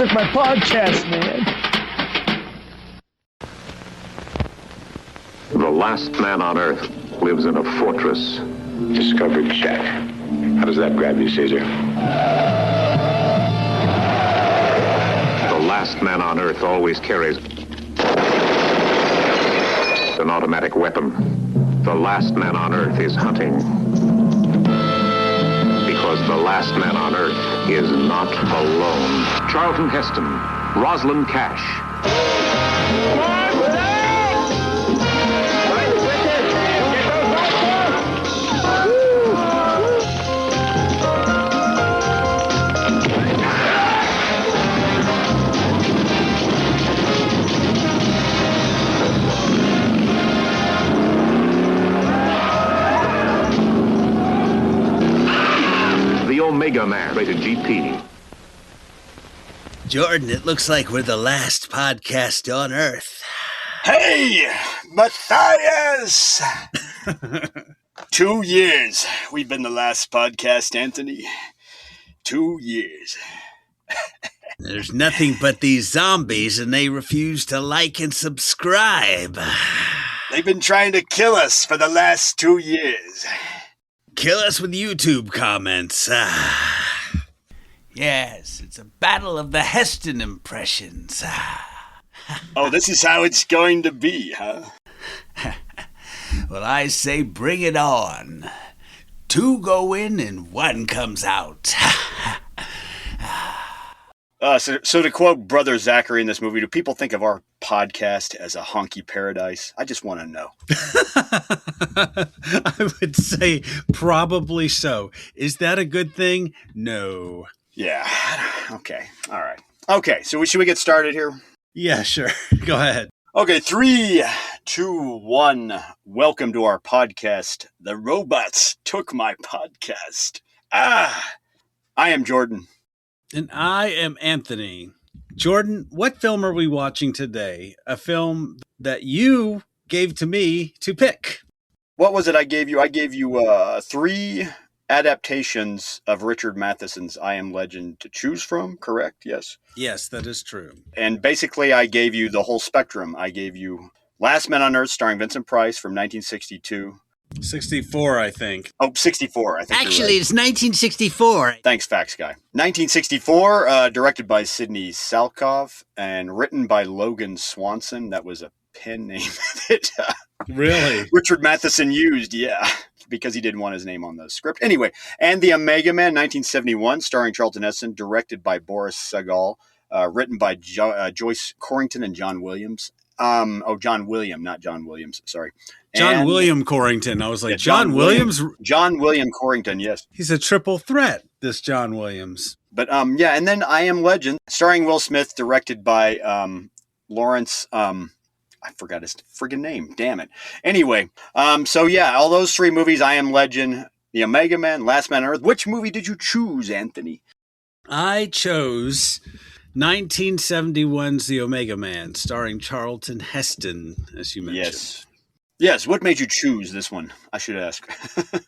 took my podcast, man. The last man on Earth lives in a fortress. Discovered check. How does that grab you, Caesar? The last man on Earth always carries an automatic weapon. The last man on Earth is hunting. Because the last man on Earth is not alone. Charlton Heston, Rosalind Cash. Omega Man, rated GP. Jordan, it looks like we're the last podcast on Earth. Hey, Matthias! 2 years. We've been the last podcast, Anthony. 2 years. There's nothing but these zombies, and they refuse to like and subscribe. They've been trying to kill us for the last 2 years. Kill us with YouTube comments. Yes, it's a battle of the Heston impressions. Oh, this is how it's going to be, huh? Well, I say bring it on. 2 go in and 1 comes out. So to quote Brother Zachary in this movie, do people think of our podcast as a honky paradise? I just want to know. I would say probably so. Is that a good thing? No. Yeah. Okay. All right. Okay. So should we get started here? Yeah, sure. Go ahead. Okay. 3, 2, 1. Welcome to our podcast. The robots took my podcast. I am Jordan. And I am Anthony. Jordan, what film are we watching today? A film that you gave to me to pick. What was it I gave you? I gave you 3 adaptations of Richard Matheson's I Am Legend to choose from, correct? Yes? Yes, that is true. And basically I gave you the whole spectrum. I gave you Last Man on Earth starring Vincent Price from 1962. 64, I think. Oh, 64, I think. Actually, it's 1964. Thanks, Facts Guy. 1964, directed by Sidney Salkov and written by Logan Swanson. That was a pen name that really Richard Matheson used, yeah, because he didn't want his name on the script. Anyway, and The Omega Man, 1971, starring Charlton Heston, directed by Boris Sagal, written by Joyce Corrington and John Williams. John William, not John Williams, sorry. John William Corrington. I was like, yeah, John Williams? John William Corrington, yes. He's a triple threat, this John Williams. But, yeah, and then I Am Legend, starring Will Smith, directed by Lawrence, I forgot his friggin' name, damn it. Anyway, so yeah, all those 3 movies, I Am Legend, The Omega Man, Last Man on Earth. Which movie did you choose, Anthony? I chose 1971's The Omega Man, starring Charlton Heston, as you mentioned. Yes. What made you choose this one? I should ask.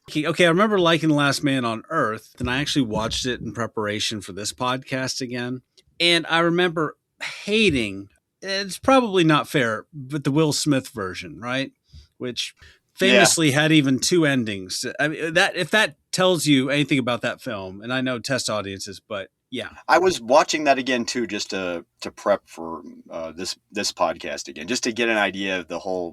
Okay, I remember liking Last Man on Earth, and I actually watched it in preparation for this podcast again. And I remember hating, it's probably not fair, but the Will Smith version, right? Which famously had even 2 endings. I mean, that if that tells you anything about that film, and I know test audiences, but yeah. I was watching that again too, just to prep for this podcast again, just to get an idea of the whole,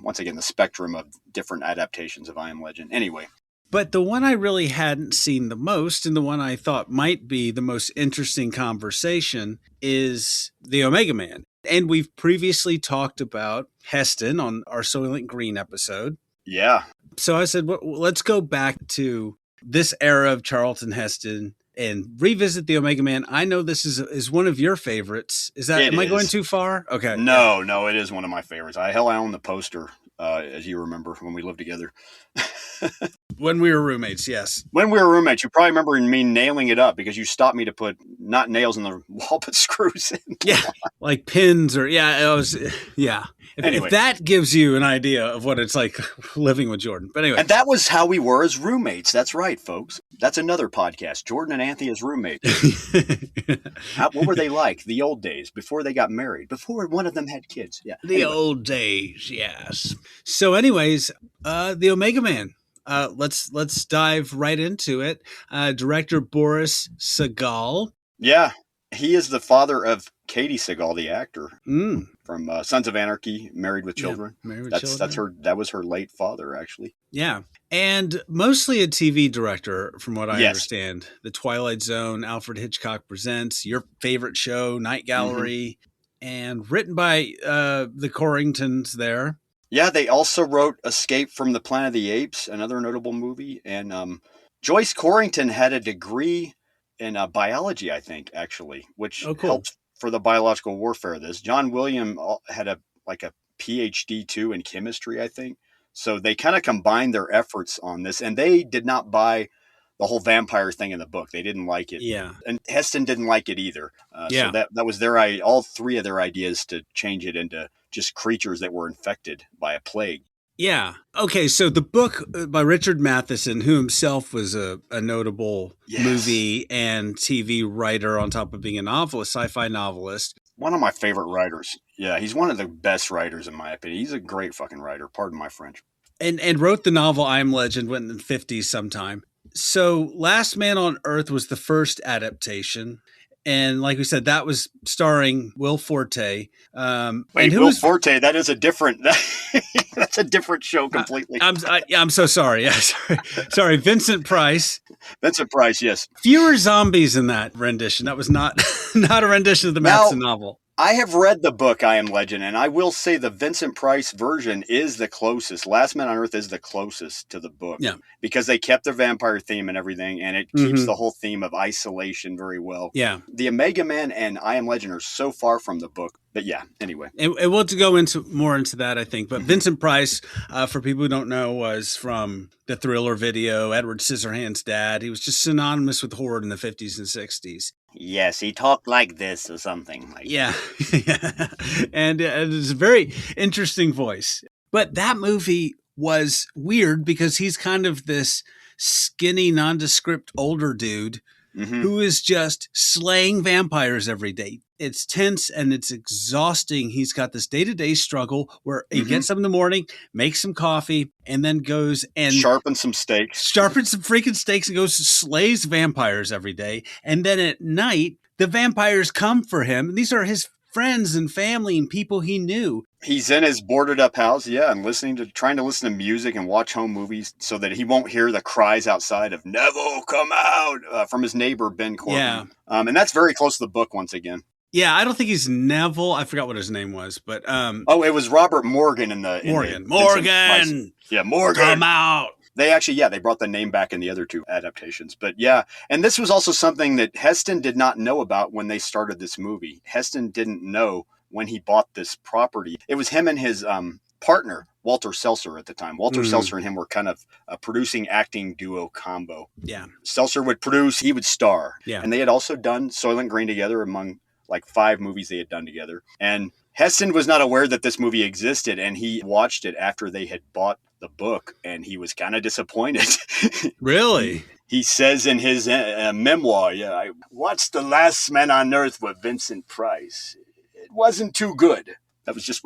once again, the spectrum of different adaptations of I Am Legend. Anyway. But the one I really hadn't seen the most, and the one I thought might be the most interesting conversation, is The Omega Man. And we've previously talked about Heston on our Soylent Green episode. Yeah. So I said, well, let's go back to this era of Charlton Heston and revisit The Omega Man. I know this is one of your favorites. Am I going too far? Okay. No, it is one of my favorites. I own the poster, as you remember, when we lived together. When we were roommates, yes. When we were roommates, you probably remember me nailing it up because you stopped me to put not nails in the wall, but screws in. Yeah, like pins or yeah. Anyway. If that gives you an idea of what it's like living with Jordan. But anyway. And that was how we were as roommates. That's right, folks. That's another podcast. Jordan and Anthony as roommates. What were they like? The old days, before they got married, before one of them had kids. Yeah. The old days, yes. So anyways, the Omega Man. Let's dive right into it. Director Boris Sagal. Yeah, he is the father of Katie Sagal, the actor from Sons of Anarchy, Married with Children. Yeah, Married with Children. That's her. That was her late father, actually. Yeah, and mostly a TV director, from what I understand. The Twilight Zone, Alfred Hitchcock Presents, your favorite show, Night Gallery, and written by the Corringtons there. Yeah, they also wrote Escape from the Planet of the Apes, another notable movie. And Joyce Corrington had a degree in biology, I think, actually, which helped for the biological warfare of this. John William had a PhD, too, in chemistry, I think. So they kind of combined their efforts on this. And they did not buy the whole vampire thing in the book. They didn't like it. Yeah. And Heston didn't like it either. So that was all three of their ideas to change it into just creatures that were infected by a plague. Yeah. Okay. So the book by Richard Matheson, who himself was a notable movie and TV writer on top of being a novelist, sci-fi novelist. One of my favorite writers. Yeah. He's one of the best writers, in my opinion. He's a great fucking writer. Pardon my French. And wrote the novel I Am Legend, went in the 50s sometime. So Last Man on Earth was the first adaptation. And like we said, that was starring Will Forte. Wait, Will Forte? That is a different. That's a different show completely. I'm so sorry. Yeah, sorry. Vincent Price. Vincent Price, yes. Fewer zombies in that rendition. That was not a rendition of the Matheson novel. I have read the book I Am Legend, and I will say the Vincent Price version is the closest. Last Man on Earth is the closest to the book. Yeah. Because they kept the vampire theme and everything, and it keeps the whole theme of isolation very well. Yeah. The Omega Man and I Am Legend are so far from the book. But yeah, anyway. And we'll have to go more into that, I think. But Vincent Price, for people who don't know, was from the Thriller video, Edward Scissorhands' dad. He was just synonymous with horror in the 50s and 60s. Yes, he talked like this or something. Yeah. And it's a very interesting voice. But that movie was weird because he's kind of this skinny, nondescript older dude who is just slaying vampires every day. It's tense and it's exhausting. He's got this day-to-day struggle where he gets up in the morning, makes some coffee, and then goes and sharpens some freaking steaks and goes slays vampires every day. And then at night, the vampires come for him. And these are his friends and family and people he knew. He's in his boarded up house, and trying to listen to music and watch home movies so that he won't hear the cries outside of "Neville, come out" from his neighbor Ben Corbin. Yeah, and that's very close to the book once again. Yeah, I don't think he's Neville. I forgot what his name was, but it was Robert Morgan in the Morgan. Morgan, come out. They actually, they brought the name back in the other two adaptations. But yeah, and this was also something that Heston did not know about when they started this movie. Heston didn't know when he bought this property. It was him and his partner, Walter Seltzer, at the time. Walter Seltzer and him were kind of a producing acting duo combo. Yeah. Seltzer would produce, he would star. Yeah. And they had also done Soylent Green together among like 5 movies they had done together. And Heston was not aware that this movie existed, and he watched it after they had bought the book, and he was kind of disappointed. Really? He says in his memoir, I watched The Last Man on Earth with Vincent Price. It wasn't too good. That was just...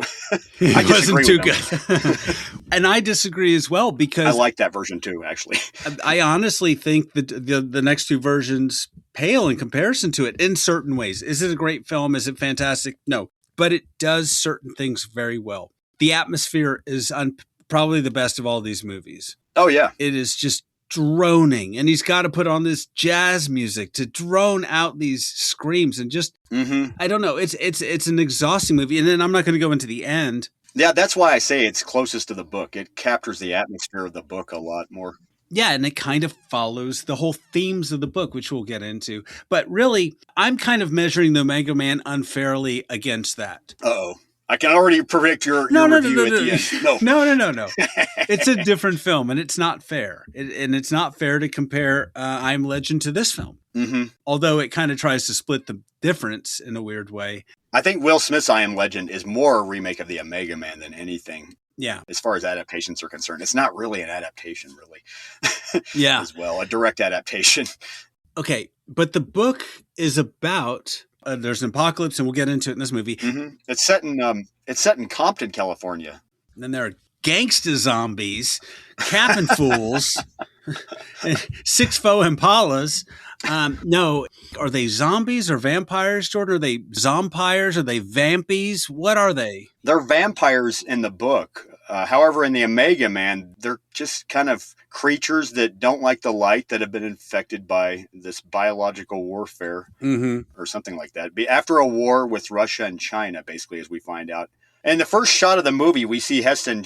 It wasn't too good. And I disagree as well, because... I like that version too, actually. I honestly think that the next 2 versions pale in comparison to it in certain ways. Is it a great film? Is it fantastic? No. But it does certain things very well. The atmosphere is probably the best of all these movies. Oh, yeah. It is just droning, and he's got to put on this jazz music to drone out these screams and just I don't know, it's an exhausting movie. And then I'm not going to go into the end. Yeah, that's why I say it's closest to the book. It captures the atmosphere of the book a lot more. Yeah, and it kind of follows the whole themes of the book, which we'll get into. But really, I'm kind of measuring the Omega Man unfairly against that. Uh-oh. I can already predict your review at the end. No. It's a different film, and it's not fair. And it's not fair to compare I Am Legend to this film. Mm-hmm. Although it kind of tries to split the difference in a weird way. I think Will Smith's I Am Legend is more a remake of the Omega Man than anything. Yeah. As far as adaptations are concerned. It's not really an adaptation, really. Yeah. As well, a direct adaptation. Okay, but the book is about... there's an apocalypse, and we'll get into it in this movie. Mm-hmm. It's set in Compton, California. And then there are gangsta zombies, capping fools, 6 faux impalas. No, are they zombies or vampires, Jordan? Are they zompires? Are they vampies? What are they? They're vampires in the book. However, in the Omega Man, they're just kind of creatures that don't like the light, that have been infected by this biological warfare or something like that. After a war with Russia and China, basically, as we find out. And the first shot of the movie, we see Heston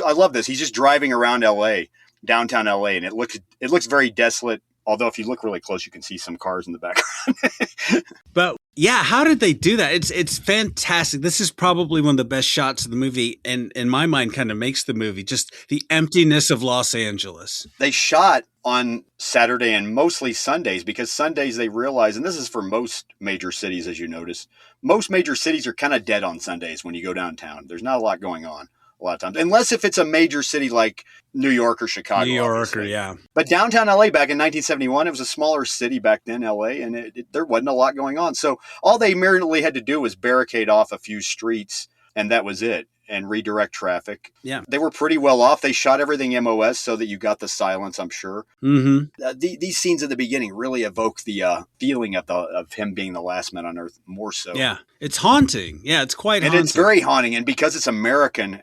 I love this. He's just driving around LA, downtown LA, and it looks very desolate. Although if you look really close, you can see some cars in the background. But yeah, how did they do that? It's fantastic. This is probably one of the best shots of the movie, and in my mind kind of makes the movie, just the emptiness of Los Angeles. They shot on Saturday and mostly Sundays, because Sundays they realize, and this is for most major cities, as you notice, most major cities are kind of dead on Sundays when you go downtown. There's not a lot going on a lot of times, unless if it's a major city like New York or Chicago. New York, or yeah. But downtown LA back in 1971, it was a smaller city back then, LA, and there wasn't a lot going on. So all they merely had to do was barricade off a few streets, and that was it, and redirect traffic. Yeah. They were pretty well off. They shot everything MOS so that you got the silence, I'm sure. Mm-hmm. These scenes at the beginning really evoke the feeling of him being the last man on Earth more so. Yeah. It's haunting. Yeah, it's quite haunting. And it's very haunting. And because it's American,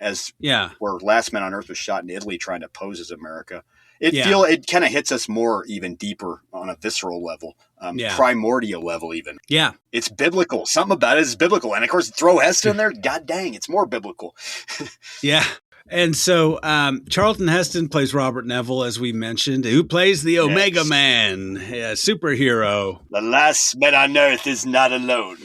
where Last Man on Earth was shot in Italy trying to pose as America, it kind of hits us more, even deeper on a visceral level, primordial level even. Yeah. It's biblical. Something about it is biblical. And of course, throw Heston in there, god dang, it's more biblical. Yeah. And so Charlton Heston plays Robert Neville, as we mentioned, who plays the Omega Man, superhero. The last man on Earth is not alone,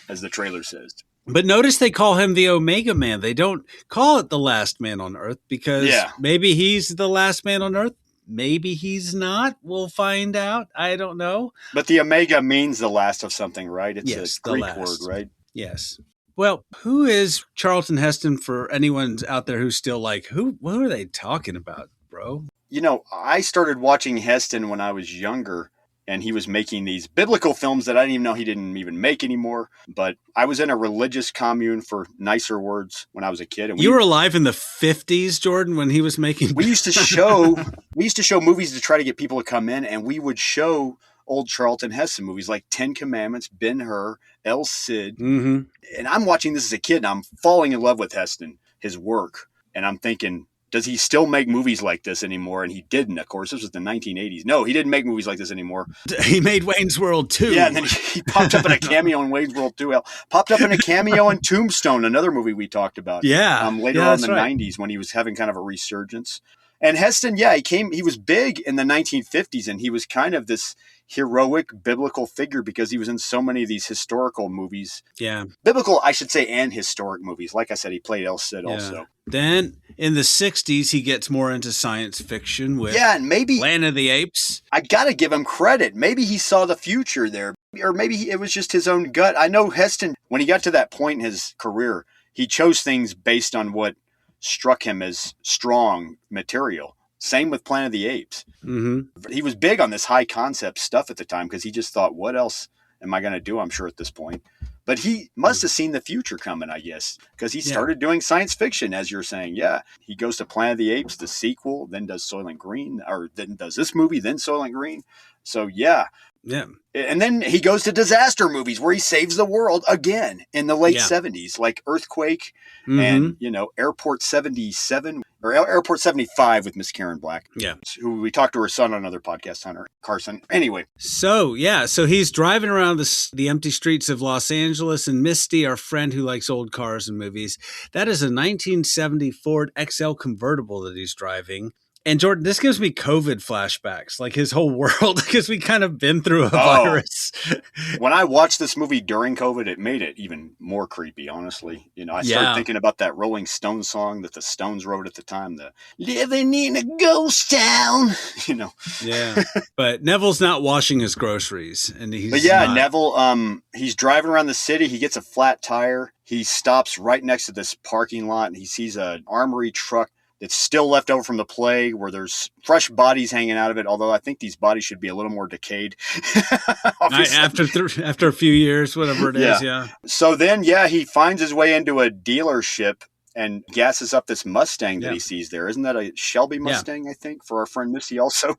as the trailer says. But notice they call him the Omega Man. They don't call it the last man on Earth, because maybe he's the last man on Earth. Maybe he's not. We'll find out. I don't know. But the Omega means the last of something, right? It's a Greek word, right? Yes. Well, who is Charlton Heston, for anyone out there who's still like, what are they talking about, bro? You know, I started watching Heston when I was younger, and he was making these biblical films that I didn't even know he didn't even make anymore. But I was in a religious commune, for nicer words, when I was a kid. And you were alive in the 50s, Jordan, when he was making... We used to show movies to try to get people to come in, and we would show old Charlton Heston movies like 10 Commandments, Ben-Hur, El Cid. Mm-hmm. And I'm watching this as a kid, and I'm falling in love with Heston, his work. And I'm thinking, does he still make movies like this anymore? And he didn't, of course. This was the 1980s. No, he didn't make movies like this anymore. He made Wayne's World 2. Yeah, and then he popped up in a cameo in Wayne's World 2. Popped up in a cameo in Tombstone, another movie we talked about. Yeah. Later on in the 90s, when he was having kind of a resurgence. And Heston, he was big in the 1950s, and he was kind of this heroic biblical figure because he was in so many of these historical movies. Yeah. Biblical, I should say, and historic movies. Like I said, he played El Cid also. Then in the 60s, he gets more into science fiction with and maybe Planet of the Apes. I got to give him credit. Maybe he saw the future there, or maybe it was just his own gut. I know Heston, when he got to that point in his career, he chose things based on what struck him as strong material. Same with Planet of the Apes. Mm-hmm. He was big on this high concept stuff at the time because he just thought, what else am I going to do? I'm sure at this point. But he must have seen the future coming, I guess, because he started doing science fiction, as you're saying. Yeah, he goes to Planet of the Apes, the sequel, then does Soylent Green, or then does this movie, then Soylent Green. So, yeah. And then he goes to disaster movies where he saves the world again in the late 70s, like Earthquake and, Airport 77 or Airport 75 with Miss Karen Black. Yeah. Who we talked to her son on another podcast, Hunter Carson. Anyway. So he's driving around the empty streets of Los Angeles, and Misty, our friend who likes old cars and movies, that is a 1970 Ford XL convertible that he's driving. And Jordan, this gives me COVID flashbacks, like his whole world, because we kind of been through a virus. When I watched this movie during COVID, it made it even more creepy, honestly. I started thinking about that Rolling Stones song that the Stones wrote at the time, the Living in a Ghost Town, Yeah. But Neville's not washing his groceries. Neville, he's driving around the city. He gets a flat tire. He stops right next to this parking lot and he sees an armory truck that's still left over from the plague where there's fresh bodies hanging out of it. Although I think these bodies should be a little more decayed. After a few years, whatever it is. Yeah. So then, he finds his way into a dealership and gasses up this Mustang that he sees there. Isn't that a Shelby Mustang, I think, for our friend Misty also?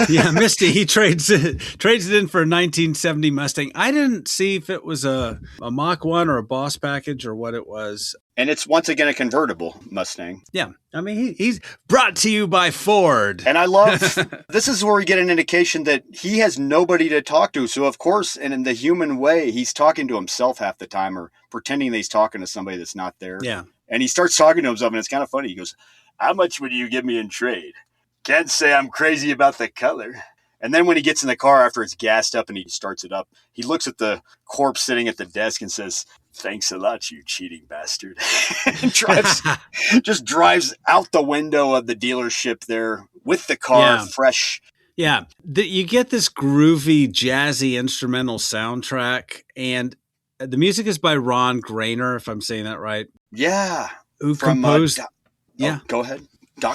Yeah, Misty, he trades it in for a 1970 Mustang. I didn't see if it was a Mach 1 or a Boss package or what it was. And it's once again a convertible Mustang. Yeah. I mean, he's brought to you by Ford. And I love, this is where we get an indication that he has nobody to talk to. So, of course, and in the human way, he's talking to himself half the time or pretending that he's talking to somebody that's not there. Yeah. And he starts talking to himself, and it's kind of funny. He goes, "How much would you give me in trade? Can't say I'm crazy about the color." And then when he gets in the car after it's gassed up and he starts it up, he looks at the corpse sitting at the desk and says, "Thanks a lot, you cheating bastard." And drives out the window of the dealership there with the car fresh. Yeah. You get this groovy, jazzy instrumental soundtrack, and the music is by Ron Grainer, if I'm saying that right. Yeah. Who composed... go ahead.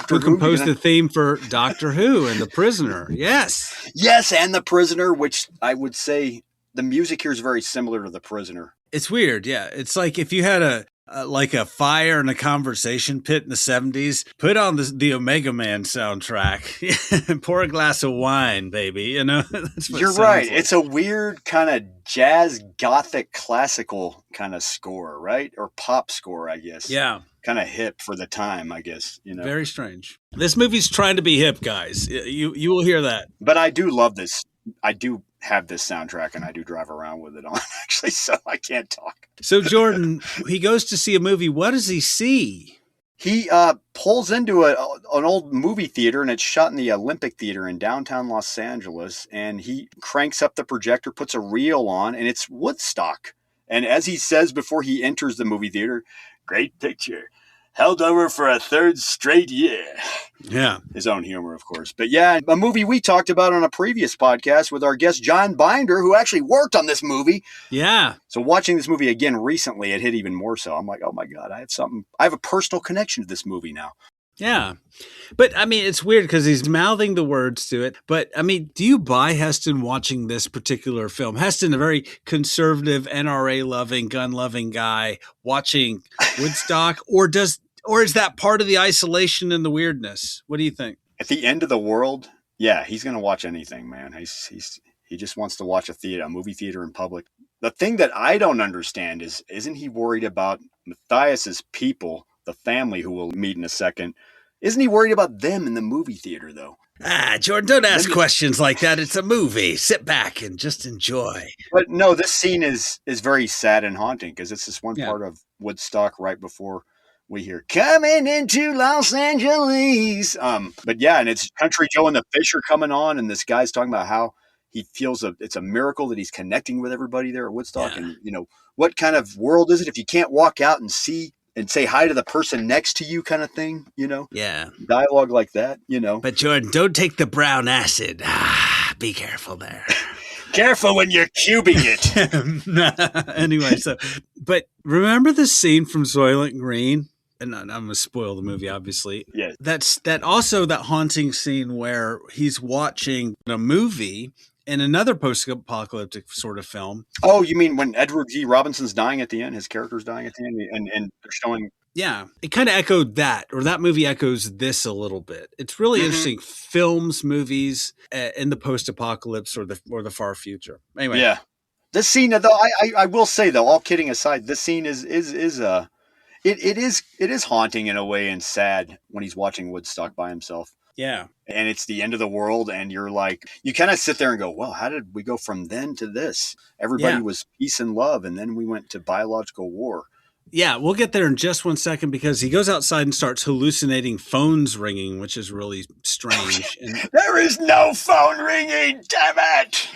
Who composed the theme for Doctor Who and The Prisoner. Yes. Yes, and The Prisoner, which I would say the music here is very similar to The Prisoner. It's weird, yeah. It's like if you had a fire and a conversation pit in the 70s, put on the Omega Man soundtrack and pour a glass of wine, baby. That's what you're right. Like. It's a weird kind of jazz, gothic, classical kind of score, right? Or pop score, I guess. Yeah. Kind of hip for the time, I guess. Very strange. This movie's trying to be hip, guys. You will hear that. But I do love this. I do have this soundtrack and I do drive around with it on, actually, so I can't talk. So Jordan, he goes to see a movie. What does he see? He pulls into an old movie theater, and it's shot in the Olympic Theater in downtown Los Angeles, and he cranks up the projector, puts a reel on, and it's Woodstock. And as he says before he enters the movie theater, "Great picture. Held over for a third straight year." Yeah. His own humor, of course. But yeah, a movie we talked about on a previous podcast with our guest, John Binder, who actually worked on this movie. Yeah. So watching this movie again recently, it hit even more so. I'm like, oh my God, I have a personal connection to this movie now. Yeah. But I mean, it's weird because he's mouthing the words to it. But I mean, do you buy Heston watching this particular film? Heston, a very conservative, NRA loving, gun loving guy watching Woodstock, or is that part of the isolation and the weirdness? What do you think? At the end of the world, yeah, he's going to watch anything, man. He just wants to watch a movie theater in public. The thing that I don't understand is, isn't he worried about Matthias's people, the family who we'll meet in a second? Isn't he worried about them in the movie theater, though? Jordan, don't ask questions like that. It's a movie. Sit back and just enjoy. But no, this scene is very sad and haunting because it's this one part of Woodstock right before we hear "Coming into Los Angeles." But yeah, and it's Country Joe and the Fish are coming on, and this guy's talking about how he feels it's a miracle that he's connecting with everybody there at Woodstock. Yeah. And what kind of world is it if you can't walk out and see and say hi to the person next to you, kind of thing? Yeah, dialogue like that. But Jordan, don't take the brown acid. Be careful there. Careful when you're cubing it. Anyway, but remember the scene from Soylent Green? And I'm going to spoil the movie, obviously. Yes. That's that haunting scene where he's watching a movie in another post-apocalyptic sort of film. Oh, you mean when Edward G. Robinson's dying at the end? His character's dying at the end, and they're showing... Yeah, it kind of echoed that, or that movie echoes this a little bit. It's really interesting. Films, movies in the post-apocalypse or the far future. Anyway. Yeah. This scene, though, I will say, though, all kidding aside, this scene is haunting in a way and sad when he's watching Woodstock by himself. Yeah. And it's the end of the world, and you're like, you kind of sit there and go, well, how did we go from then to this? Everybody was peace and love, and then we went to biological war. Yeah, we'll get there in just one second because he goes outside and starts hallucinating phones ringing, which is really strange. There is no phone ringing, damn it!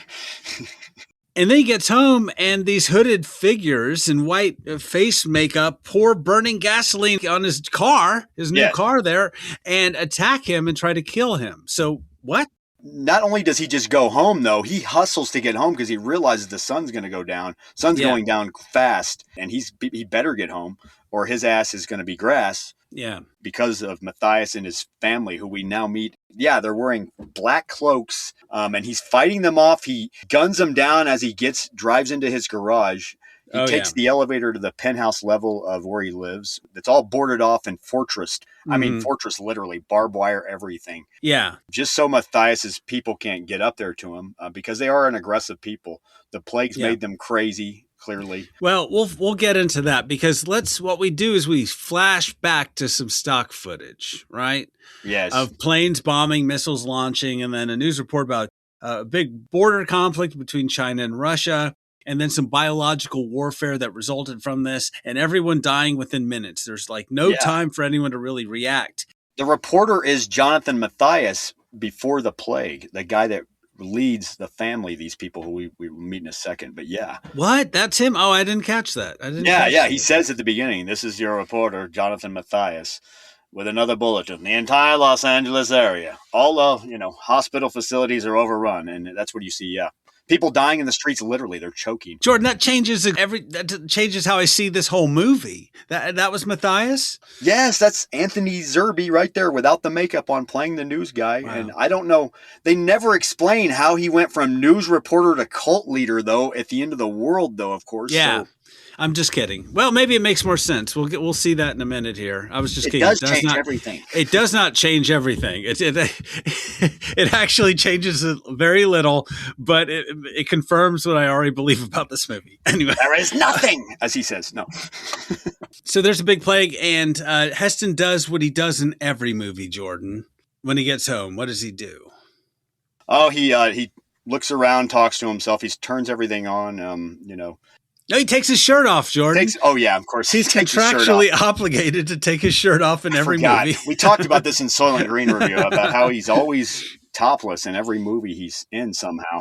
And then he gets home and these hooded figures in white face makeup pour burning gasoline on his car, his new car there, and attack him and try to kill him. So what? Not only does he just go home, though, he hustles to get home because he realizes the sun's going to go down. Sun's going down fast, and he better get home or his ass is going to be grass. Yeah. Because of Matthias and his family, who we now meet. Yeah, they're wearing black cloaks, and he's fighting them off. He guns them down as he drives into his garage. He takes the elevator to the penthouse level of where he lives. It's all boarded off and fortressed. I mean, fortress literally, barbed wire, everything. Yeah. Just so Matthias's people can't get up there to him because they are an aggressive people. The plague's made them crazy, clearly. Well, we'll get into that because what we do is we flash back to some stock footage, right? Yes. Of planes bombing, missiles launching, and then a news report about a big border conflict between China and Russia. And then some biological warfare that resulted from this, and everyone dying within minutes. There's like no time for anyone to really react. The reporter is Jonathan Matthias before the plague, the guy that leads the family, these people who we will meet in a second. But yeah. What? That's him? Oh, I didn't catch that. He says at the beginning, this is your reporter, Jonathan Matthias, with another bulletin. The entire Los Angeles area, all hospital facilities are overrun. And that's what you see, people dying in the streets, literally, they're choking. Jordan, that changes how I see this whole movie. That was Matthias? Yes, that's Anthony Zerbe right there without the makeup on playing the news guy. Wow. And I don't know, they never explain how he went from news reporter to cult leader, though, at the end of the world, though, of course. Yeah. So. I'm just kidding. Well, maybe it makes more sense. We'll see that in a minute here. I was just kidding. It does change everything. It does not change everything. It actually changes very little, but it confirms what I already believe about this movie. Anyway, there is nothing, as he says. No. So there's a big plague, and Heston does what he does in every movie. Jordan, when he gets home, what does he do? Oh, he looks around, talks to himself. He turns everything on. No, he takes his shirt off, Jordan. Of course. He's contractually obligated to take his shirt off in every movie. We talked about this in Soil and Green review about how he's always topless in every movie he's in somehow.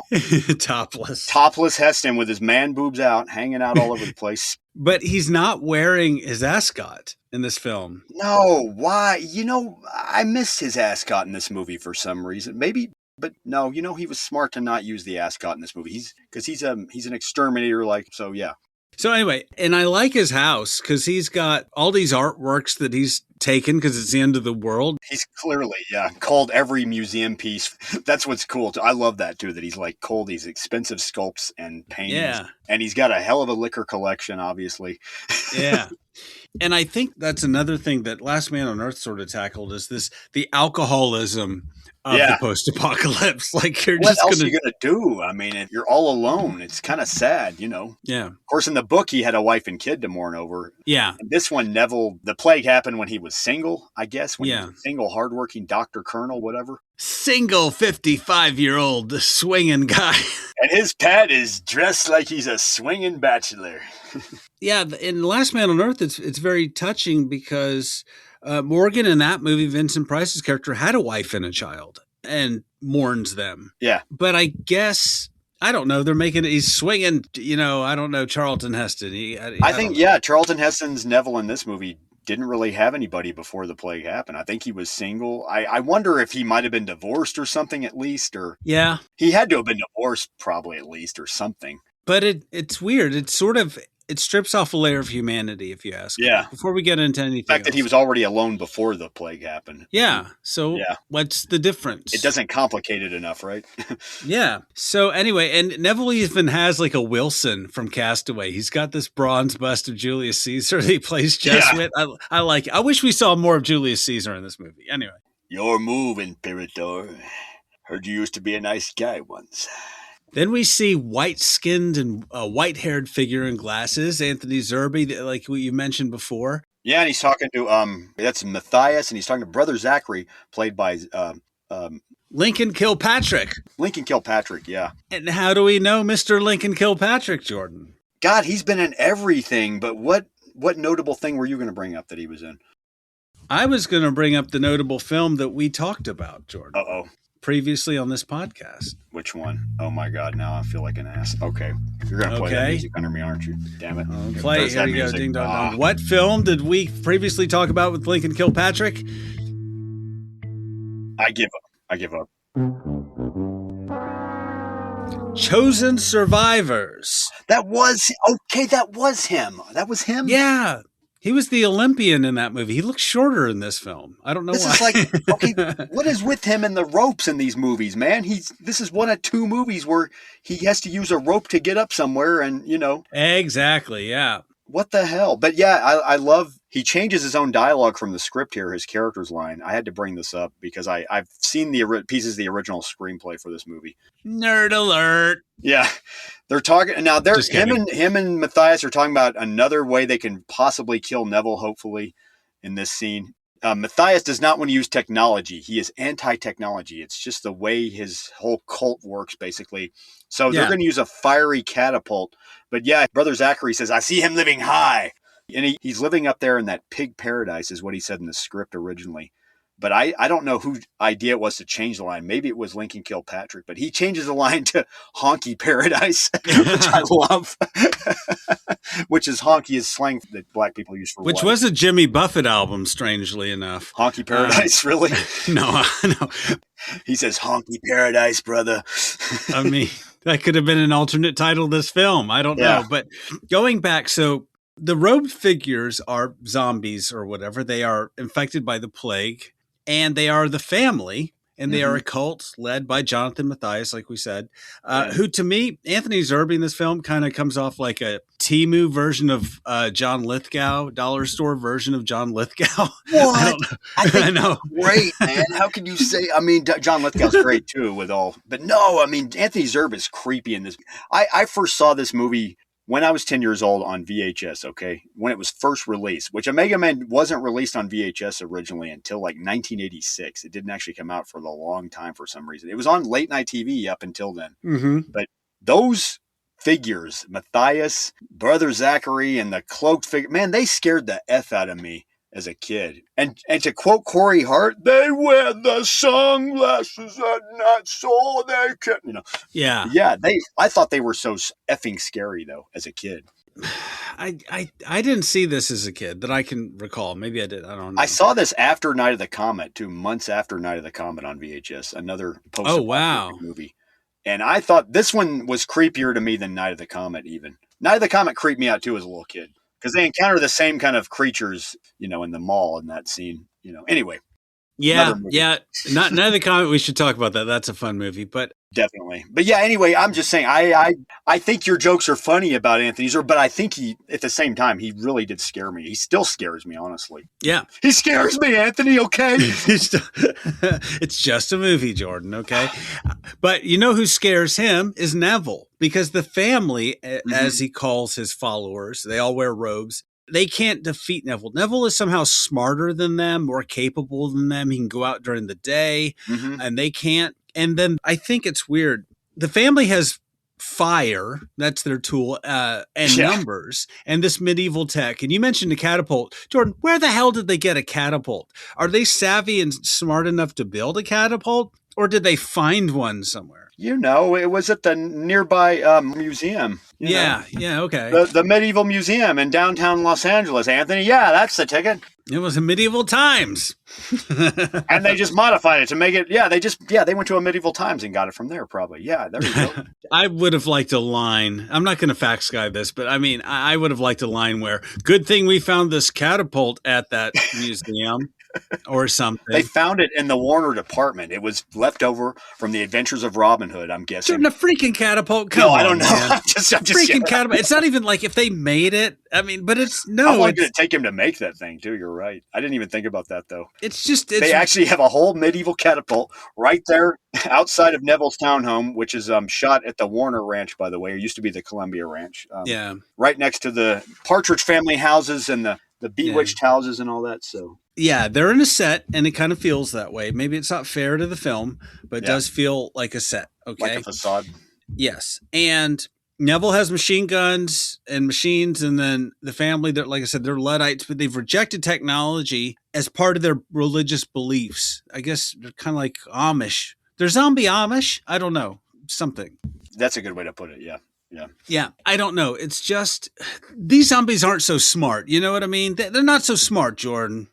Topless Heston with his man boobs out, hanging out all over the place. But he's not wearing his ascot in this film. No, why? I missed his ascot in this movie for some reason. Maybe. But no, he was smart to not use the ascot in this movie. He's an exterminator, yeah. So anyway, and I like his house because he's got all these artworks that he's taken because it's the end of the world. He's clearly, culled every museum piece. That's what's cool too. I love that too, that he's culled these expensive sculpts and paintings. Yeah. And he's got a hell of a liquor collection, obviously. Yeah. And I think that's another thing that Last Man on Earth sort of tackled is the alcoholism of the post-apocalypse. What else are you going to do? I mean, you're all alone. It's kind of sad, Yeah. Of course, in the book, he had a wife and kid to mourn over. Yeah. And this one, Neville, the plague happened when he was single, I guess. When he was a single, hardworking doctor, colonel, whatever. Single 55-year-old swinging guy. And his pet is dressed like he's a swinging bachelor. Yeah. In Last Man on Earth, it's very touching because Morgan in that movie, Vincent Price's character, had a wife and a child and mourns them. Yeah. But I guess, I don't know, he's swinging, I don't know, Charlton Heston. I think Charlton Heston's Neville in this movie didn't really have anybody before the plague happened. I think he was single. I wonder if he might have been divorced or something at least, or he had to have been divorced probably at least or something. But it's weird. It's sort of, it strips off a layer of humanity, if you ask. Yeah. Me, before we get into anything The fact that he was already alone before the plague happened. Yeah. So what's the difference? It doesn't complicate it enough, right? Yeah. So anyway, and Neville even has a Wilson from Castaway. He's got this bronze bust of Julius Caesar that he plays chess with. I like it. I wish we saw more of Julius Caesar in this movie. Anyway. Your move, Imperator. Heard you used to be a nice guy once. Then we see white-skinned and white-haired figure in glasses, Anthony Zerbe, like what you mentioned before. Yeah, and he's talking to that's Matthias, and he's talking to Brother Zachary, played by Lincoln Kilpatrick. Lincoln Kilpatrick, yeah. And how do we know Mr. Lincoln Kilpatrick, Jordan? God, he's been in everything, but what what notable thing were you going to bring up that he was in? I was going to bring up the notable film that we talked about, Jordan. Uh-oh. Previously on this podcast. Which one? Oh my God! Now I feel like an ass. Okay, you're gonna play that music under me, aren't you? Damn it! Play. Here we go. Ding dong dong. What film did we previously talk about with Lincoln Kilpatrick? I give up. Chosen Survivors. That was him. That was him. Yeah. He was the Olympian in that movie. He looks shorter in this film. I don't know this why. Is like, okay, what is with him and the ropes in these movies, man? This is one of two movies where he has to use a rope to get up somewhere and, Exactly, yeah. What the hell? But yeah, I love, he changes his own dialogue from the script here, his character's line. I had to bring this up because I've seen the pieces of the original screenplay for this movie. Nerd alert. Yeah. They're talking now. Him and Matthias are talking about another way they can possibly kill Neville. Hopefully, in this scene, Matthias does not want to use technology. He is anti-technology. It's just the way his whole cult works, basically. So they're going to use a fiery catapult. But yeah, Brother Zachary says, "I see him living high," and he's living up there in that pig paradise, is what he said in the script originally. But I don't know whose idea it was to change the line. Maybe it was Lincoln Kilpatrick, but he changes the line to Honky Paradise, which I love. Which is honky is slang that black people use for which white. Was a Jimmy Buffett album, strangely enough. Honky Paradise, really? No. He says Honky Paradise, brother. I mean, that could have been an alternate title of this film. I don't know. But going back, so the robed figures are zombies or whatever. They are infected by the plague. And they are the family, and they are a cult led by Jonathan Matthias, like we said, who to me, Anthony Zerbe in this film kind of comes off like a Temu version of John Lithgow, dollar store version of John Lithgow. What? I know. Great, man. How could you say? I mean, John Lithgow's great too with all, but no, I mean, Anthony Zerbe is creepy in this. I first saw this movie when I was 10 years old on VHS, okay, when it was first released, which Omega Man wasn't released on VHS originally until like 1986. It didn't actually come out for a long time for some reason. It was on late night TV up until then. Mm-hmm. But those figures, Matthias, Brother Zachary, and the cloaked figure, man, they scared the F out of me as a kid. And to quote Corey Hart, they wear the sunglasses at night so they can, Yeah. Yeah, I thought they were so effing scary though as a kid. I didn't see this as a kid that I can recall. Maybe I did. I don't know. I saw this after Night of the Comet, 2 months after Night of the Comet on VHS, another post-apocalyptic movie. And I thought this one was creepier to me than Night of the Comet even. Night of the Comet creeped me out too as a little kid. Because they encounter the same kind of creatures, in the mall in that scene, Anyway. Yeah. None of the comment. We should talk about that. That's a fun movie, but definitely. But yeah, anyway, I'm just saying, I think your jokes are funny about Anthony Zerbe, but I think he, at the same time, he really did scare me. He still scares me, honestly. Yeah. He scares me, Anthony, okay? It's just a movie, Jordan, okay? But you know who scares him is Neville, because the family, as he calls his followers, they all wear robes. They can't defeat Neville. Neville is somehow smarter than them, more capable than them. He can go out during the day, and they can't. And then I think it's weird. The family has fire, that's their tool, and numbers, and this medieval tech. And you mentioned a catapult. Jordan, where the hell did they get a catapult? Are they savvy and smart enough to build a catapult, or did they find one somewhere? It was at the nearby museum. Yeah, okay. The medieval museum in downtown Los Angeles, Anthony. Yeah, that's the ticket. It was in medieval times. And they just modified it to make it, they went to a medieval times and got it from there probably. Yeah, there you go. I would have liked a line. I'm not going to fact guy this, but I mean, I would have liked a line where, good thing we found this catapult at that museum. Or something. They found it in the Warner department. It was left over from the Adventures of Robin Hood, I'm guessing. Jordan, a freaking catapult? Come on, I don't know. I'm just freaking catapult. It's not even like if they made it. I mean, but it's no. How long did it take him to make that thing, too? You're right. I didn't even think about that, though. They actually have a whole medieval catapult right there outside of Neville's townhome, which is shot at the Warner Ranch, by the way. It used to be the Columbia Ranch. Right next to the Partridge family houses and the Bewitched houses and all that, so. Yeah, they're in a set, and it kind of feels that way. Maybe it's not fair to the film, but it does feel like a set, okay? Like a facade. Yes, and Neville has machine guns and machines, and then the family, that, like I said, they're Luddites, but they've rejected technology as part of their religious beliefs. I guess they're kind of like Amish. They're zombie Amish. I don't know. Something. That's a good way to put it. Yeah. Yeah. Yeah. I don't know. It's just these zombies aren't so smart. You know what I mean? They're not so smart, Jordan,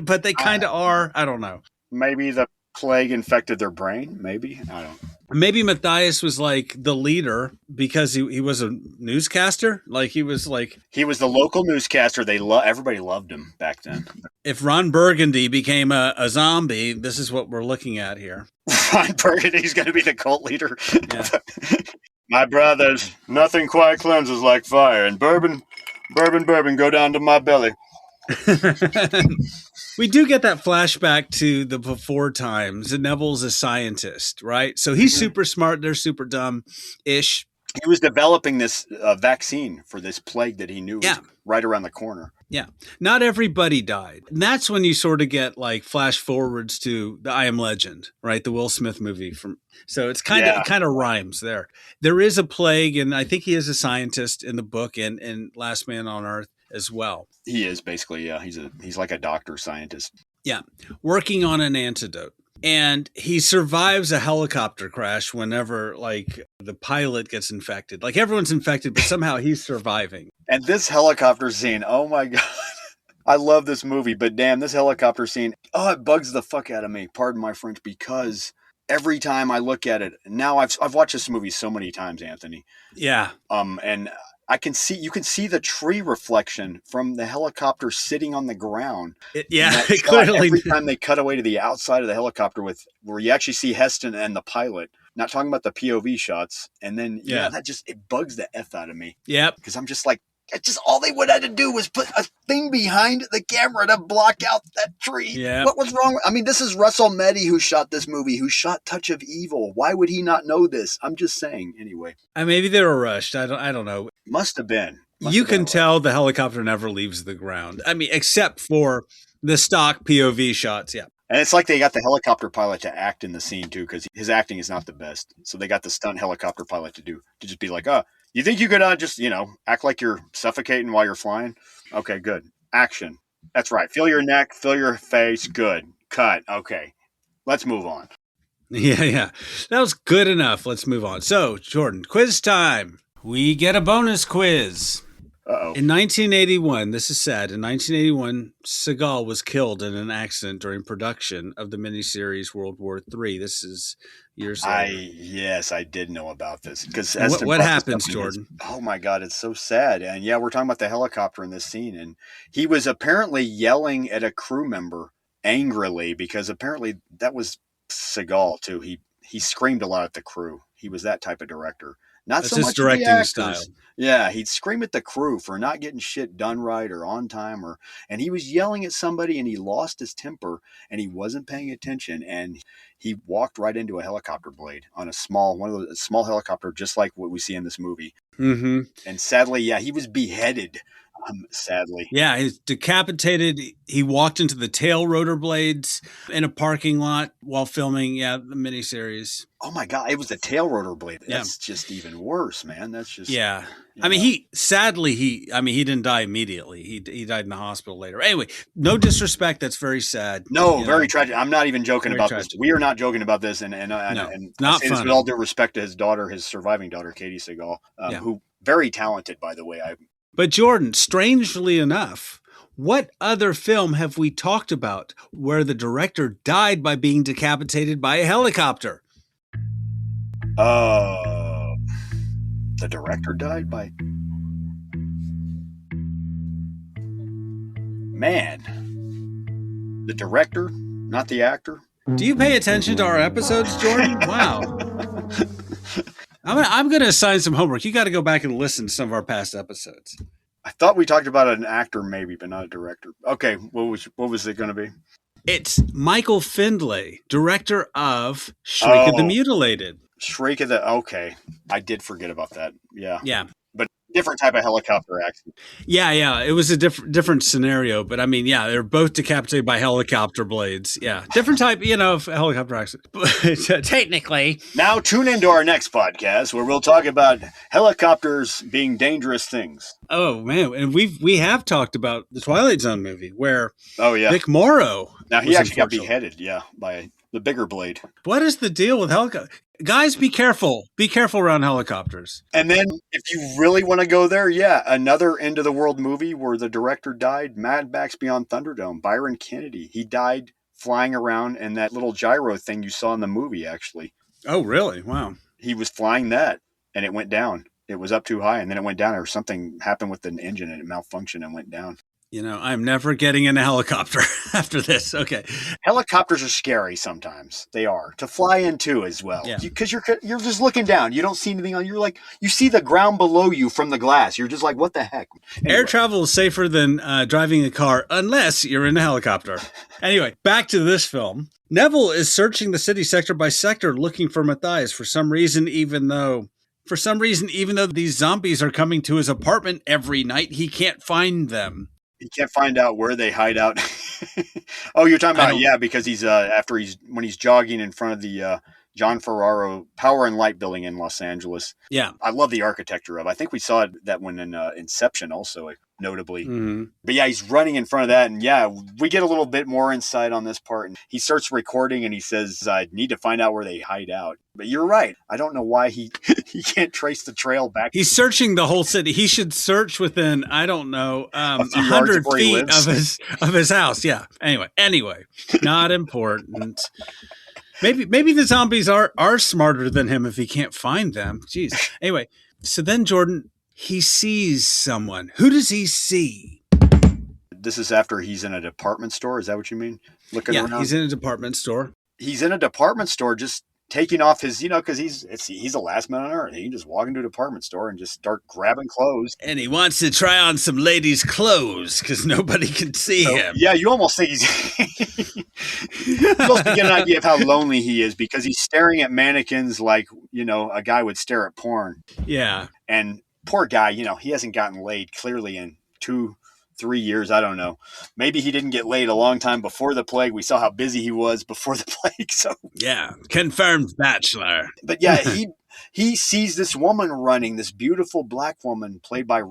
but they kind of are. I don't know. Maybe the plague infected their brain. Maybe. I don't know. Maybe Matthias was like the leader because he was a newscaster. Like he was the local newscaster. Everybody loved him back then. If Ron Burgundy became a zombie, this is what we're looking at here. Ron Burgundy's going to be the cult leader. Yeah. My brothers, nothing quite cleanses like fire, and bourbon, go down to my belly. We do get that flashback to the before times. Neville's a scientist, right? So he's super smart. They're super dumb-ish. He was developing this vaccine for this plague that he knew was right around the corner. Yeah. Not everybody died. And that's when you sort of get like flash forwards to the I Am Legend, right? The Will Smith movie. So it's it kind of rhymes there. There is a plague, and I think he is a scientist in the book and Last Man on Earth as well. He is basically, yeah. He's like a doctor scientist. Yeah. Working on an antidote. And he survives a helicopter crash whenever like the pilot gets infected. Like everyone's infected, but somehow he's surviving. And this helicopter scene, oh my God. I love this movie, but damn, this helicopter scene, it bugs the fuck out of me. Pardon my French, because every time I look at it, now I've watched this movie so many times, Anthony. Yeah. And you can see the tree reflection from the helicopter sitting on the ground. Clearly. Every time they cut away to the outside of the helicopter where you actually see Heston and the pilot, not talking about the POV shots. And then, it bugs the F out of me. Yep. Because I'm just like, it's just all they would have to do was put a thing behind the camera to block out that tree. Yeah. What was wrong? I mean, this is Russell Meddy who shot this movie, who shot Touch of Evil. Why would he not know this? I'm just saying. Anyway. Maybe they were rushed. I don't know. Must have been. You can tell the helicopter never leaves the ground. I mean, except for the stock POV shots. Yeah. And it's like they got the helicopter pilot to act in the scene too, because his acting is not the best. So they got the stunt helicopter pilot to just be like, you think you could just, act like you're suffocating while you're flying? Okay, good. Action. That's right. Feel your neck, feel your face. Good. Cut. Okay. Let's move on. Yeah. That was good enough. Let's move on. So, Jordan, quiz time. We get a bonus quiz. Uh-oh. In 1981, this is sad, in 1981, Seagal was killed in an accident during production of the miniseries World War III. This is years later. Yes, I did know about this. Because what happens, Jordan? Oh my God, it's so sad. And yeah, we're talking about the helicopter in this scene. And he was apparently yelling at a crew member angrily because apparently that was Seagal too. He screamed a lot at the crew. He was that type of director. That's his directing style. Yeah, he'd scream at the crew for not getting shit done right or on time, and he was yelling at somebody and he lost his temper and he wasn't paying attention and he walked right into a helicopter blade on one of those small helicopter, just like what we see in this movie. Mm-hmm. And sadly, he was beheaded. Sadly. Yeah, he's decapitated. He walked into the tail rotor blades in a parking lot while filming, the miniseries. Oh my God, it was the tail rotor blade. That's just even worse, man. That's just... Yeah. I mean, he didn't die immediately. He died in the hospital later. Anyway, no disrespect. That's very sad. No, very tragic. I'm not even joking about this. We are not joking about this. And not funny. With all due respect to his daughter, his surviving daughter, Katie Seagal, who very talented, by the way. But Jordan, strangely enough, what other film have we talked about where the director died by being decapitated by a helicopter? The director died by... Man. The director, not the actor? Do you pay attention to our episodes, Jordan? Wow. I'm going to assign some homework. You got to go back and listen to some of our past episodes. I thought we talked about an actor maybe, but not a director. Okay, what was it going to be? It's Michael Findlay, director of Shriek of the Mutilated. Shriek of the... Okay. I did forget about that. Yeah. Yeah. But Different type of helicopter accident. Yeah. It was a different scenario, but I mean, yeah, they're both decapitated by helicopter blades. Yeah, different type, of helicopter accident. But technically, Now tune into our next podcast where we'll talk about helicopters being dangerous things. oh man, and we have talked about the Twilight Zone movie where Oh yeah. Vic Morrow. Now he was actually got unfortunate. beheaded, yeah, by the bigger blade. What is the deal with helicopters? Guys, be careful. Be careful around helicopters. And then, if you really want to go there, yeah, another end of the world movie where the director died, Mad Max Beyond Thunderdome, Byron Kennedy. He died flying around in that little gyro thing you saw in the movie, actually. Oh, really? Wow. He was flying that, and it went down. It was up too high, and then it went down, or something happened with the engine, and it malfunctioned and went down. I'm never getting in a helicopter after this. Okay. Helicopters are scary sometimes. They are. To fly in too as well. Yeah. Because you're just looking down. You don't see anything on. You're like, you see the ground below you from the glass. You're just like, what the heck? Anyway. Air travel is safer than driving a car unless you're in a helicopter. Anyway, back to this film. Neville is searching the city sector by sector looking for Matthias for some reason, even though these zombies are coming to his apartment every night, he can't find them. He can't find out where they hide out. Oh, you're talking about, because he's when he's jogging in front of the John Ferraro Power and Light building in Los Angeles. Yeah. I love the architecture of it. I think we saw that one in Inception also, notably. Mm-hmm. But yeah, he's running in front of that. And yeah, we get a little bit more insight on this part. And he starts recording and he says, I need to find out where they hide out. But you're right. I don't know why he can't trace the trail back. He's searching the whole city. He should search within, I don't know, 100 feet of his house. Yeah. Anyway, not important. Maybe the zombies are smarter than him if he can't find them. Jeez. Anyway, so then Jordan, he sees someone. Who does he see? This is after he's in a department store. Is that what you mean? Looking around? He's in a department store. He's in a department store just taking off his, because he's the last man on earth. He can just walk into a department store and just start grabbing clothes. And he wants to try on some ladies' clothes because nobody can see him. Yeah, you almost think you're supposed to get an idea of how lonely he is because he's staring at mannequins like, a guy would stare at porn. Yeah. And poor guy, he hasn't gotten laid clearly in 2-3 years. I don't know. Maybe he didn't get laid a long time before the plague. We saw how busy he was before the plague. So yeah, confirmed bachelor. But yeah, he sees this woman running, this beautiful black woman played by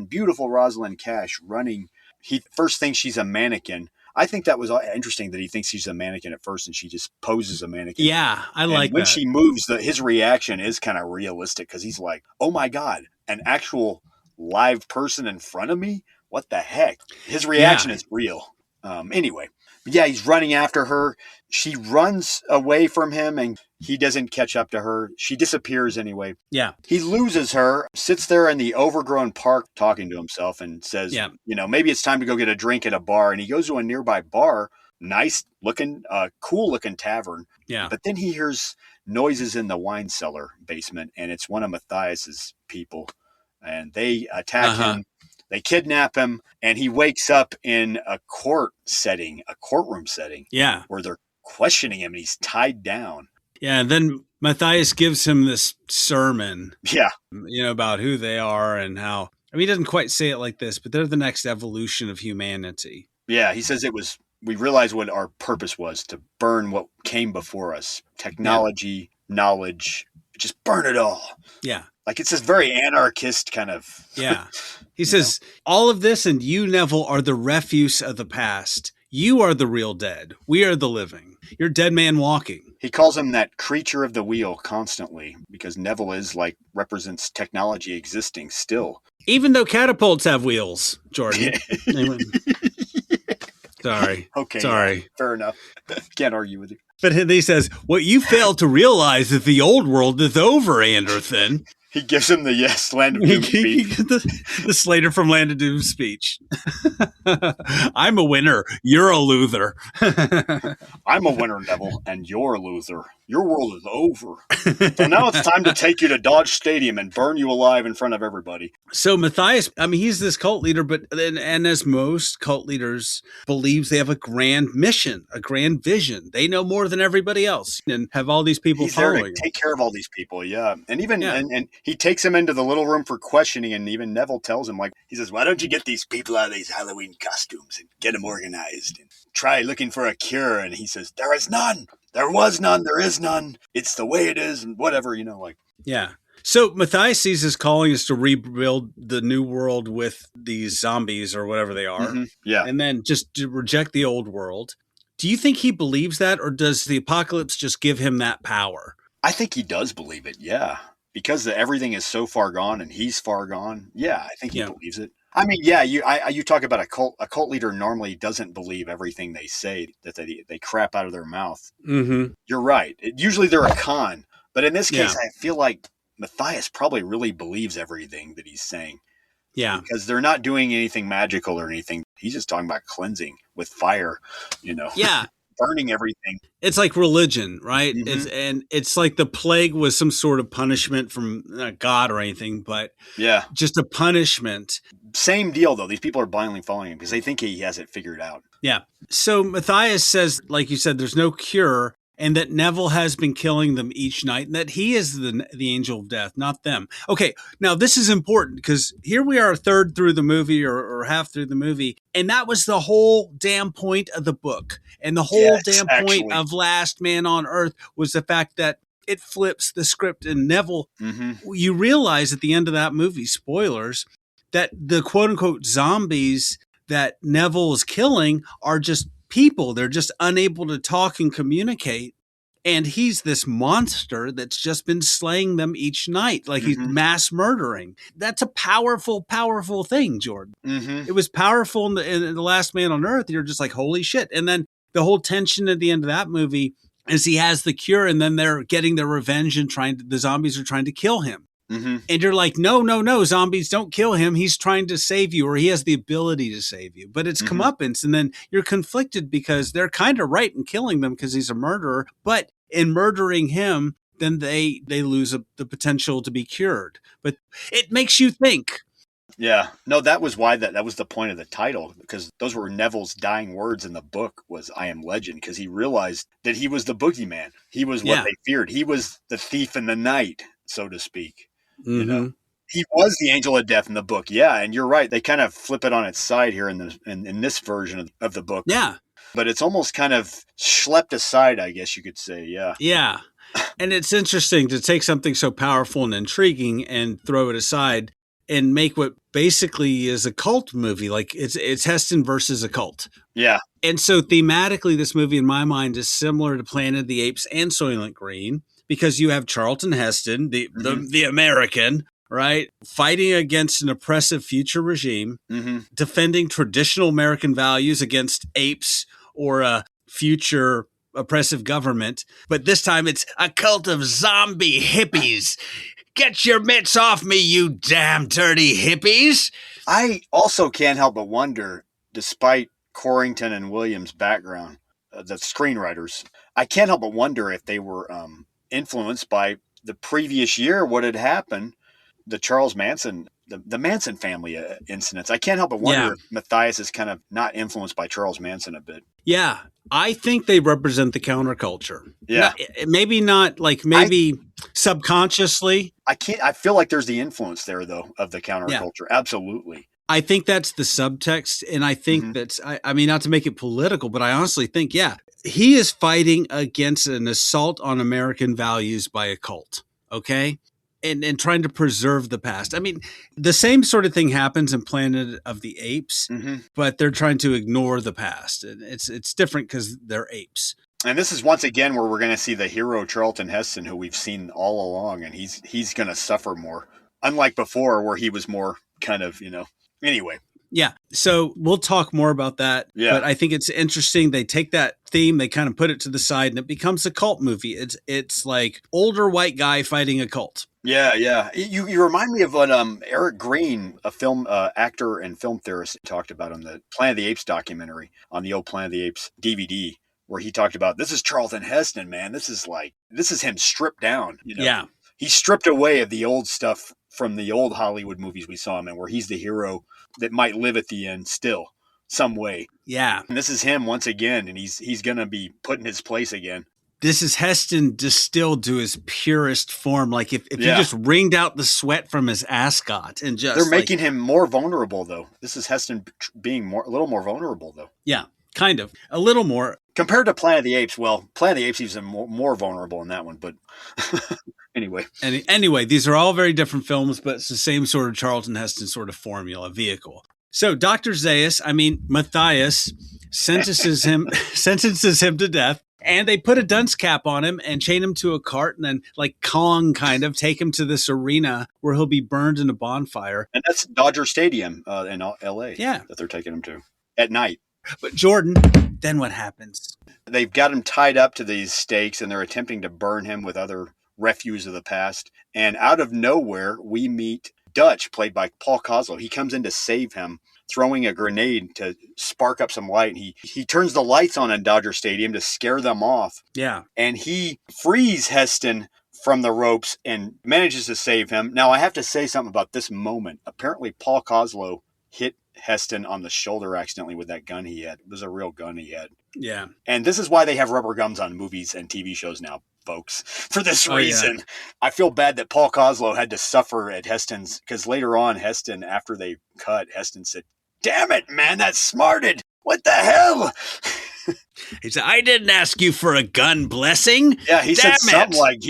beautiful Rosalind Cash running. He first thinks she's a mannequin. I think that was interesting that he thinks she's a mannequin at first and she just poses a mannequin. Yeah, I like that. When she moves, his reaction is kind of realistic because he's like, oh my God, an actual live person in front of me? What the heck? His reaction is real. Anyway, but yeah, he's running after her. She runs away from him and he doesn't catch up to her. She disappears anyway. Yeah. He loses her, sits there in the overgrown park talking to himself and says, maybe it's time to go get a drink at a bar. And he goes to a nearby bar, nice looking, cool looking tavern. Yeah. But then he hears noises in the wine cellar basement and it's one of Matthias's people and they attack him. They kidnap him, and he wakes up in a courtroom setting. Yeah. Where they're questioning him, and he's tied down. Yeah, and then Matthias gives him this sermon. Yeah. About who they are and how, he doesn't quite say it like this, but they're the next evolution of humanity. Yeah, he says we realized what our purpose was, to burn what came before us. Technology, knowledge, just burn it all. Yeah. Like it's this very anarchist kind of. Yeah. He says, all of this and you, Neville, are the refuse of the past. You are the real dead. We are the living. You're dead man walking. He calls him that creature of the wheel constantly because Neville represents technology existing still. Even though catapults have wheels, Jordan. Sorry. Okay. Sorry. Yeah, fair enough. Can't argue with you. But he says, what you fail to realize is the old world is over, Anderson. He gives him the Land of Doom speech. the Slater from Land of Doom speech. I'm a winner. You're a loser. I'm a winner, Neville, and you're a loser. Your world is over. So now it's time to take you to Dodge Stadium and burn you alive in front of everybody. So Matthias, he's this cult leader, and as most cult leaders, believes they have a grand mission, a grand vision. They know more than everybody else and have all these people He's following there to take care of all these people, yeah. And even and he takes him into the little room for questioning, and even Neville tells him, like, he says, why don't you get these people out of these Halloween costumes and get them organized and try looking for a cure? And he says, there is none. There was none. There is none. It's the way it is, and whatever, like. Yeah. So Matthias sees his calling is to rebuild the new world with these zombies or whatever they are. Mm-hmm. Yeah. And then just to reject the old world. Do you think he believes that, or does the apocalypse just give him that power? I think he does believe it, yeah. Because everything is so far gone and he's far gone. Yeah, I think he believes it. I mean, yeah, you talk about a cult. A cult leader normally doesn't believe everything they say, that they crap out of their mouth. Mm-hmm. You're right. Usually they're a con. But in this case, I feel like Matthias probably really believes everything that he's saying. Yeah. Because they're not doing anything magical or anything. He's just talking about cleansing with fire, Yeah. burning everything. It's like religion, right? Mm-hmm. It's like the plague was some sort of punishment from God or anything, but just a punishment. Same deal, though. These people are blindly following him because they think he has it figured out. Yeah. So Matthias says, like you said, there's no cure, and that Neville has been killing them each night, and that he is the angel of death, not them. Okay, now this is important because here we are a third through the movie or half through the movie, and that was the whole damn point of the book. And the whole point of Last Man on Earth was the fact that it flips the script, and Neville, you realize at the end of that movie, spoilers, that the quote-unquote zombies that Neville is killing are just people. They're just unable to talk and communicate. And he's this monster that's just been slaying them each night. Like he's mass murdering. That's a powerful, powerful thing, Jordan. It was powerful in The Last Man on Earth. You're just like, holy shit. And then the whole tension at the end of that movie is he has the cure, and then they're getting their revenge and the zombies are trying to kill him. And you're like, no, zombies, don't kill him. He's trying to save you, or he has the ability to save you. But it's comeuppance, and then you're conflicted because they're kind of right in killing them because he's a murderer. But in murdering him, then they lose the potential to be cured. But it makes you think. Yeah. No, that was why that was the point of the title, because those were Neville's dying words in the book was I am legend, because he realized that he was the boogeyman. He was what they feared. He was the thief in the night, so to speak. He was the angel of death in the book. Yeah. And you're right. They kind of flip it on its side here in this version of the book. Yeah. But it's almost kind of schlepped aside, I guess you could say. Yeah. Yeah. And it's interesting to take something so powerful and intriguing and throw it aside and make what basically is a cult movie. Like it's Heston versus a cult. Yeah. And so thematically, this movie in my mind is similar to Planet of the Apes and Soylent Green, because you have Charlton Heston, the American, right, fighting against an oppressive future regime, defending traditional American values against apes or a future oppressive government. But this time it's a cult of zombie hippies. Get your mitts off me, you damn dirty hippies. I also can't help but wonder, despite Corrington and Williams' background, the screenwriters, I can't help but wonder if they were influenced by the previous year, what had happened, the Charles Manson, the Manson family incidents. I can't help but wonder if Matthias is kind of not influenced by Charles Manson a bit. Yeah, I think they represent the counterculture. Yeah. Maybe not like subconsciously. I feel like there's the influence there, though, of the counterculture. Yeah. Absolutely. I think that's the subtext. And I think that's, I mean, not to make it political, but I honestly think, he is fighting against an assault on American values by a cult. Okay. And trying to preserve the past. I mean, the same sort of thing happens in Planet of the Apes, but they're trying to ignore the past. And it's different because they're apes. And this is once again where we're going to see the hero Charlton Heston, who we've seen all along, and he's going to suffer more. Unlike before, where he was more kind of, anyway. Yeah. So we'll talk more about that. Yeah. But I think it's interesting. They take that theme, they kind of put it to the side, and it becomes a cult movie. It's like older white guy fighting a cult. Yeah, yeah. You remind me of what Eric Green, a film actor and film theorist, talked about on the Planet of the Apes documentary, on the old Planet of the Apes DVD, where he talked about, this is Charlton Heston, man. This is him stripped down. Yeah. He stripped away of the old stuff from the old Hollywood movies we saw him in, where he's the hero that might live at the end still, some way. Yeah. And this is him once again, and he's going to be put in his place again. this is Heston distilled to his purest form. Like if you Yeah. just wringed out the sweat from his ascot and just They're making him more vulnerable, though. This is Heston being a little more vulnerable, though. yeah, kind of a little more. Compared to Planet of the Apes, well, Planet of the Apes is even more vulnerable in that one, but anyway. Anyway, these are all very different films, but it's the same sort of Charlton Heston sort of formula vehicle. So Dr. Matthias sentences him to death, and they put a dunce cap on him and chain him to a cart and then, like Kong kind of, take him to this arena where he'll be burned in a bonfire. And that's Dodger Stadium in L.A. Yeah. That they're taking him to at night. But Jordan, then what happens? They've got him tied up to these stakes, and they're attempting to burn him with other refuse of the past. And out of nowhere, we meet Dutch, played by Paul Kozlow. He comes in to save him, throwing a grenade to spark up some light. He turns the lights on in Dodger Stadium to scare them off. Yeah. And he frees Heston from the ropes and manages to save him. Now, I have to say something about this moment. Apparently, Paul Kozlow hit Heston on the shoulder accidentally with that gun he had. It was a real gun he had. Yeah. And this is why they have rubber guns on movies and TV shows now, folks. For this reason. Yeah. I feel bad that Paul Kozlow had to suffer at Heston's, because later on, Heston, after they cut, Heston said, "Damn it, man, that smarted. What the hell?" He said, "I didn't ask you for a gun blessing." Yeah, he Damn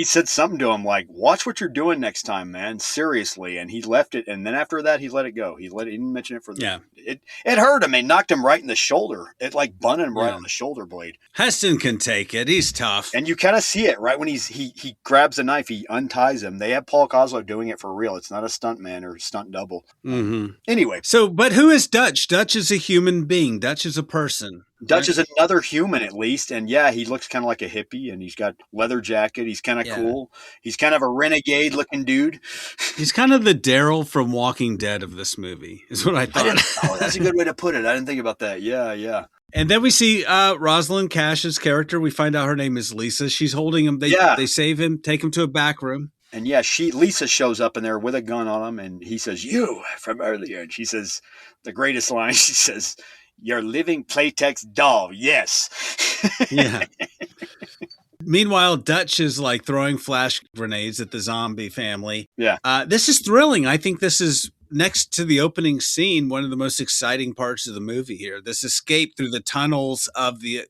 said something to him like, "Watch what you're doing next time, man. Seriously." And he left it, and then after that, he let it go. He didn't mention it for the. Yeah. It hurt him. It knocked him right in the shoulder. It like bunned him right on the shoulder blade. Heston can take it. He's tough. And you kind of see it right when he grabs the knife, he unties him. They have Paul Kozlow doing it for real. It's not a stunt man or stunt double. Mm-hmm. Anyway, So, but who is Dutch? Dutch is a human being. Dutch is a person. Dutch is another human at least, and yeah, he looks kind of like a hippie, and he's got leather jacket. He's kind of cool. He's kind of a renegade looking dude. He's kind of the Daryl from Walking Dead of this movie, is what I thought. That's a good way to put it. I didn't think about that. Yeah. And then we see Rosalind Cash's character. We find out her name is Lisa. She's holding him. They save him, take him to a back room. And yeah, Lisa shows up in there with a gun on him, and he says, "You from earlier," and she says the greatest line. She says, "Your living Playtex doll, yes." Yeah. Meanwhile, Dutch is like throwing flash grenades at the zombie family. Yeah. This is thrilling. I think this is, next to the opening scene, one of the most exciting parts of the movie here. This escape through the tunnels of the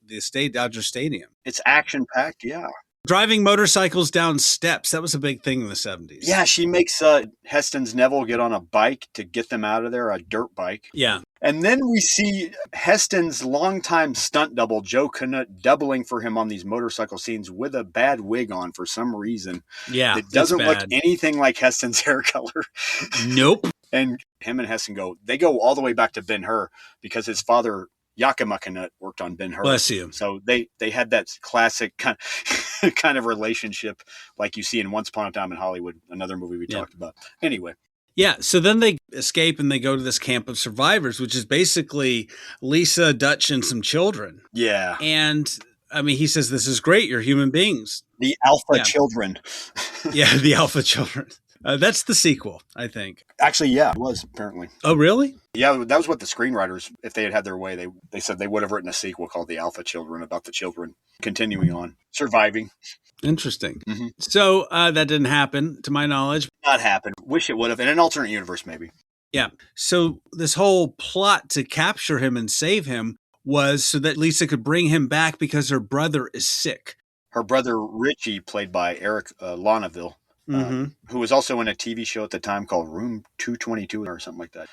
Dodger Stadium. It's action-packed, yeah. Driving motorcycles down steps. That was a big thing in the 70s. Yeah, she makes Heston's Neville get on a bike to get them out of there, a dirt bike. Yeah. And then we see Heston's longtime stunt double, Joe Knut, doubling for him on these motorcycle scenes with a bad wig on for some reason. Yeah. It doesn't look anything like Heston's hair color. Nope. And him and Heston go all the way back to Ben-Hur because his father, Yakima Knut, worked on Ben-Hur. Bless you. So they had that classic kind of relationship like you see in Once Upon a Time in Hollywood, another movie we talked about. Anyway. Yeah, so then they escape and they go to this camp of survivors, which is basically Lisa, Dutch, and some children. Yeah. And, I mean, he says, "This is great. You're human beings." The alpha children. Yeah, the alpha children. That's the sequel, I think. Actually, yeah, it was, apparently. Oh, really? Yeah, that was what the screenwriters, if they had their way, they said they would have written a sequel called The Alpha Children, about the children continuing on, surviving. Interesting. Mm-hmm. So that didn't happen, to my knowledge. Not happen. Wish it would have. In an alternate universe, maybe. Yeah. So this whole plot to capture him and save him was so that Lisa could bring him back because her brother is sick. Her brother, Richie, played by Eric Launaville, who was also in a TV show at the time called Room 222 or something like that.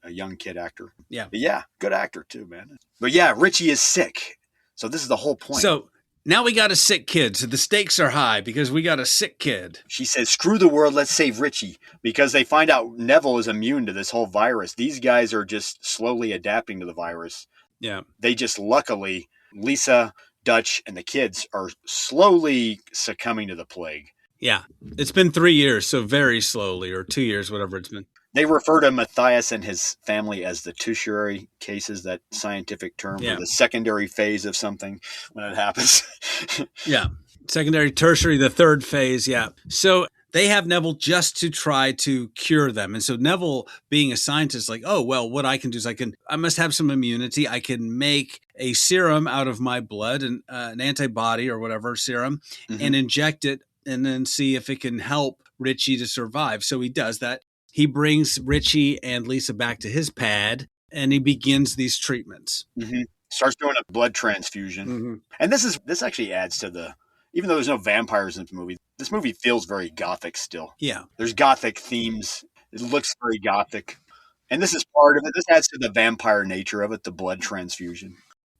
A young kid actor. Yeah. But yeah, good actor too, man. But yeah, Richie is sick. So this is the whole point. So now we got a sick kid. So the stakes are high because we got a sick kid. She says, "Screw the world, let's save Richie." Because they find out Neville is immune to this whole virus. These guys are just slowly adapting to the virus. Yeah. They just, luckily, Lisa, Dutch, and the kids are slowly succumbing to the plague. Yeah. It's been 3 years, so very slowly, or 2 years, whatever it's been. They refer to Matthias and his family as the tertiary cases, that scientific term, or the secondary phase of something when it happens. Yeah. Secondary, tertiary, the third phase. Yeah. So they have Neville just to try to cure them. And so Neville, being a scientist, like, oh, well, what I can do is I must have some immunity. I can make a serum out of my blood and an antibody or whatever serum and inject it and then see if it can help Richie to survive. So he does that. He brings Richie and Lisa back to his pad and he begins these treatments. Starts doing a blood transfusion. And this actually adds to even though there's no vampires in this movie feels very gothic still. Yeah. There's gothic themes. It looks very gothic. And this is part of it. This adds to the vampire nature of it, the blood transfusion.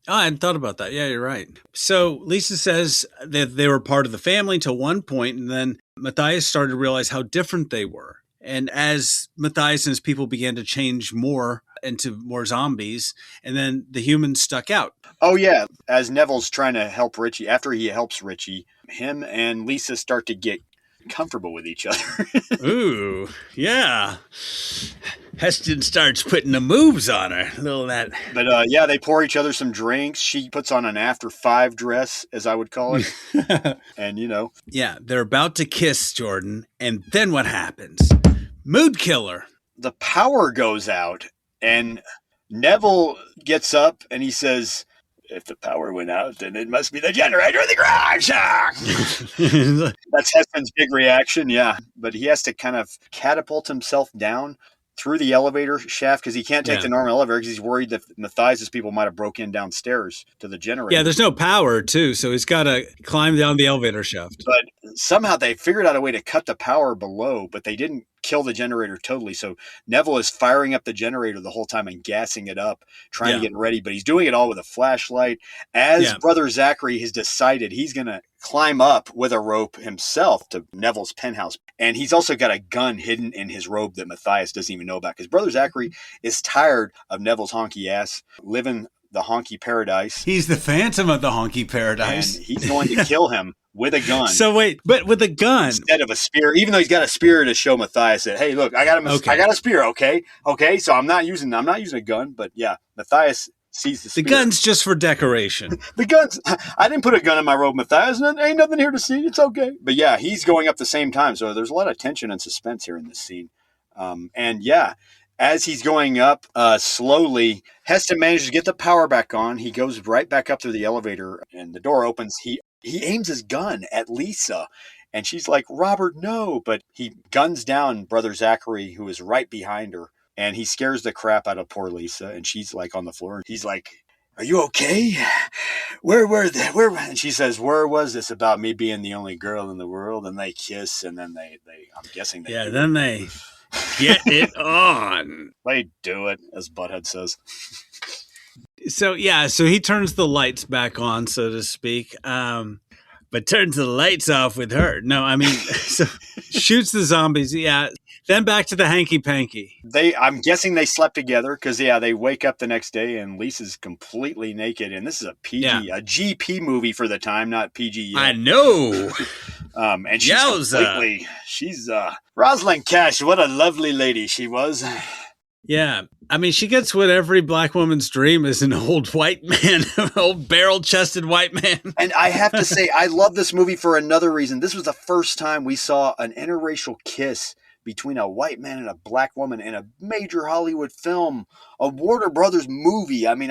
Oh, I hadn't thought about that. Yeah, you're right. So Lisa says that they were part of the family till one point, and then Matthias started to realize how different they were. And as Matthias and his people began to change more into more zombies, and then the humans stuck out. Oh, yeah. As Neville's trying to help Richie, after he helps Richie, him and Lisa start to get comfortable with each other. Ooh, yeah. Heston starts putting the moves on her. A little of that. But yeah, they pour each other some drinks. She puts on an after 5 dress, as I would call it. And, Yeah, they're about to kiss, Jordan. And then what happens? Mood killer. The power goes out, and Neville gets up and he says, if the power went out, then it must be the generator in the garage. That's Heston's big reaction, yeah. But he has to kind of catapult himself down through the elevator shaft because he can't take the normal elevator because he's worried that Matthias' people might have broke in downstairs to the generator. Yeah, there's no power, too, so he's got to climb down the elevator shaft. But somehow they figured out a way to cut the power below, but they didn't kill the generator totally. So Neville is firing up the generator the whole time and gassing it up, trying to get ready, but he's doing it all with a flashlight. As Brother Zachary has decided he's going to climb up with a rope himself to Neville's penthouse. And he's also got a gun hidden in his robe that Matthias doesn't even know about because Brother Zachary is tired of Neville's honky ass living the honky paradise. He's the phantom of the honky paradise. And he's going to kill him with a gun. So wait, but with a gun instead of a spear, even though he's got a spear to show Matthias that, hey, look, I got him. I got a spear. Okay. So I'm not using a gun, but yeah, Matthias sees the spear. The gun's just for decoration. The guns. I didn't put a gun in my robe, Matthias. And ain't nothing here to see. It's okay. But yeah, he's going up the same time. So there's a lot of tension and suspense here in this scene. And yeah, as he's going up slowly, Heston manages to get the power back on. He goes right back up through the elevator and the door opens. He aims his gun at Lisa and she's like, Robert, no. But he guns down Brother Zachary, who is right behind her. And he scares the crap out of poor Lisa. And she's like on the floor. He's like, are you okay? Where were they? And she says, where was this about me being the only girl in the world? And they kiss. And then they I'm guessing they do. Then they get it on. They do it, as Butthead says. So he turns the lights back on, so to speak. But turns the lights off with her. No, I mean, so shoots the zombies. Yeah. Then back to the hanky panky. I'm guessing they slept together because they wake up the next day and Lisa's completely naked. And this is a GP movie for the time, not PG yet. I know. And she's Rosalind Cash. What a lovely lady she was. Yeah. I mean, she gets what every black woman's dream is, an old white man, an old barrel-chested white man. And I have to say, I love this movie for another reason. This was the first time we saw an interracial kiss between a white man and a black woman in a major Hollywood film, a Warner Brothers movie. I mean,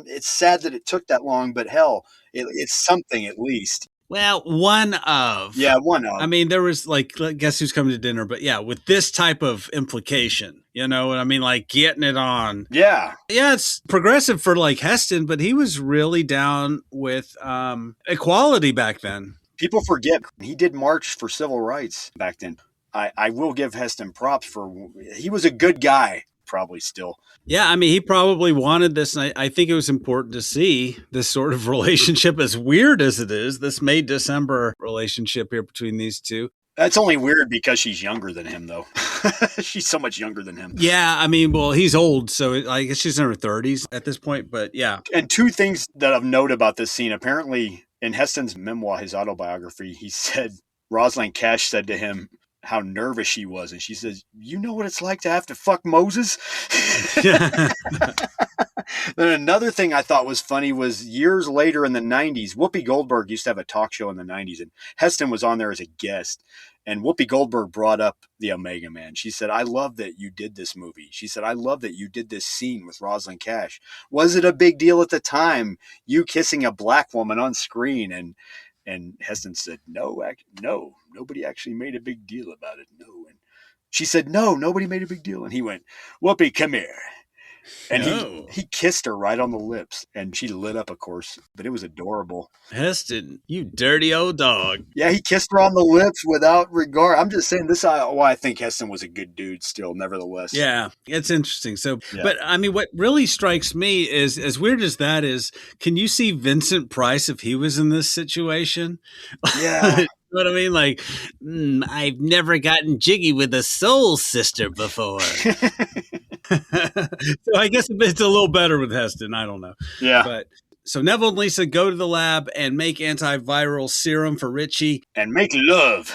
it's sad that it took that long, but hell, it's something at least. Well, one of. Yeah, one of. I mean, there was like, Guess Who's Coming to Dinner, but yeah, with this type of implication, you know what I mean? Like getting it on. Yeah. Yeah, it's progressive for like Heston, but he was really down with equality back then. People forget he did march for civil rights back then. I will give Heston props he was a good guy, probably still. Yeah, I mean, he probably wanted this, and I think it was important to see this sort of relationship, as weird as it is, this May-December relationship here between these two. That's only weird because she's younger than him, though. She's so much younger than him. Yeah, I mean, well, he's old, so I guess she's in her 30s at this point, but yeah. And two things that I've noted about this scene. Apparently, in Heston's memoir, his autobiography, he said, Rosalind Cash said to him how nervous she was. And she says, you know what it's like to have to fuck Moses? Then another thing I thought was funny was years later in the 90s, Whoopi Goldberg used to have a talk show in the 90s, and Heston was on there as a guest. And Whoopi Goldberg brought up the Omega Man. She said, I love that you did this movie. She said, I love that you did this scene with Rosalind Cash. Was it a big deal at the time, you kissing a black woman on screen? And Heston said, no, nobody actually made a big deal about it. No. And she said, no, nobody made a big deal. And he went, Whoopi, come here. And he kissed her right on the lips, and she lit up, of course, but it was adorable. Heston, you dirty old dog. Yeah, he kissed her on the lips without regard. I'm just saying this is why I think Heston was a good dude still, nevertheless. Yeah, it's interesting. So, Yeah. But I mean, what really strikes me is, as weird as that is, can you see Vincent Price if he was in this situation? Yeah. You know what I mean? Like, I've never gotten jiggy with a soul sister before. So I guess it's a little better with Heston. I don't know. Yeah. But so Neville and Lisa go to the lab and make antiviral serum for Richie. And make love.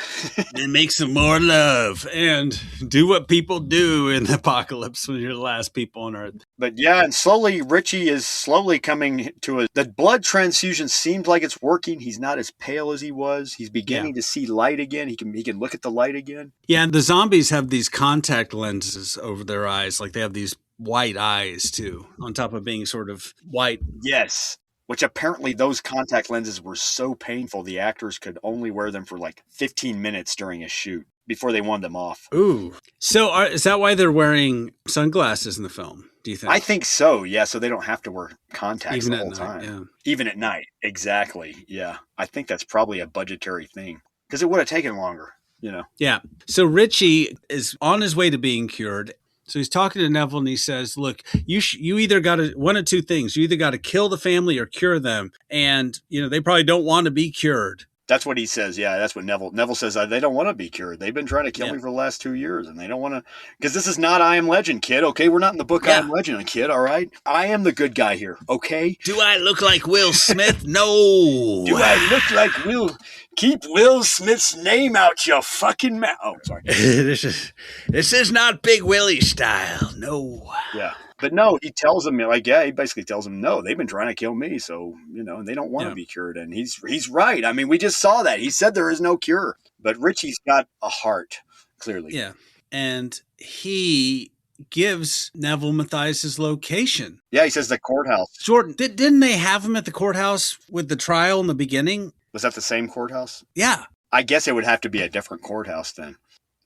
And make some more love. And do what people do in the apocalypse when you're the last people on Earth. But yeah, and slowly, Richie is slowly coming to the blood transfusion seems like it's working. He's not as pale as he was. He's beginning to see light again. He can look at the light again. Yeah, and the zombies have these contact lenses over their eyes. Like they have these white eyes too, on top of being sort of white. Yes. Which apparently those contact lenses were so painful, the actors could only wear them for like 15 minutes during a shoot before they wanted them off. Ooh. So is that why they're wearing sunglasses in the film, do you think? I think so, yeah, so they don't have to wear contacts Even the at whole night, time. yeah. Even at night, exactly, yeah. I think that's probably a budgetary thing because it would have taken longer, you know. Yeah. So Richie is on his way to being cured. So he's talking to Neville and he says, look, you either got to, one of two things. You either got to kill the family or cure them. And, you know, they probably don't want to be cured. That's what he says. Yeah, that's what Neville says. They don't want to be cured. They've been trying to kill me for the last 2 years, and they don't want to. Because this is not I Am Legend, kid. Okay, we're not in the book I Am Legend, kid. All right, I am the good guy here. Okay. Do I look like Will Smith? No. Do I look like Will? Keep Will Smith's name out your fucking mouth. Oh, sorry. This is not Big Willie style. No. Yeah. But no, he tells them, he basically tells them, no, they've been trying to kill me. So, you know, and they don't want to be cured. And he's right. I mean, we just saw that. He said there is no cure. But Richie's got a heart, clearly. Yeah. And he gives Neville Mathias's location. Yeah, he says the courthouse. Jordan, didn't they have him at the courthouse with the trial in the beginning? Was that the same courthouse? Yeah. I guess it would have to be a different courthouse then.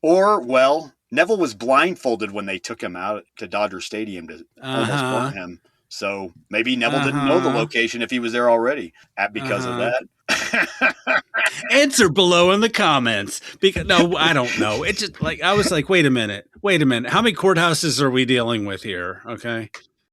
Or, well, Neville was blindfolded when they took him out to Dodger Stadium to almost burn him. So maybe Neville didn't know the location if he was there already because of that. Answer below in the comments. Because no, I don't know. It's just like I was like, wait a minute. How many courthouses are we dealing with here? Okay.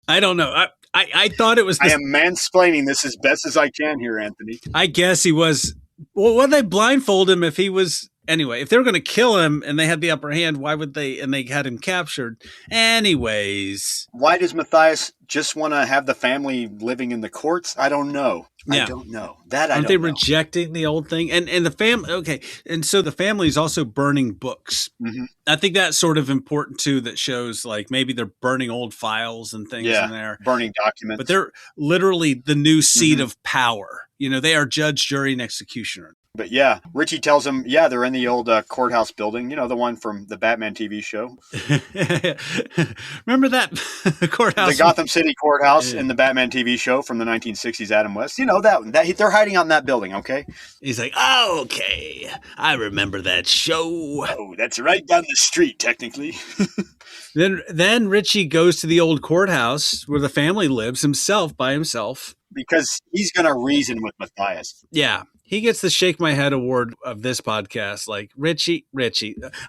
I don't know. I thought it was I am mansplaining this as best as I can here, Anthony. I guess he was. Well, why they blindfold him if he was anyway? If they were going to kill him and they had the upper hand, why would they? And they had him captured, anyways. Why does Mathias just want to have the family living in the courts? I don't know. Yeah. I don't know that. Aren't they rejecting the old thing? And the family, okay, and so the family is also burning books. Mm-hmm. I think that's sort of important too. That shows like maybe they're burning old files and things in there, burning documents. but they're literally the new seat of power. You know, they are judge, jury, and executioner. But yeah, Richie tells him, they're in the old courthouse building, the one from the Batman TV show. Remember that courthouse? The Gotham City courthouse in the Batman TV show from the 1960s, Adam West. That one. They're hiding out in that building, okay? He's like, oh, okay. I remember that show. Oh, that's right down the street, technically. Then Richie goes to the old courthouse where the family lives by himself. Because he's going to reason with Mathias. Yeah. He gets the Shake My Head award of this podcast. Like, Richie,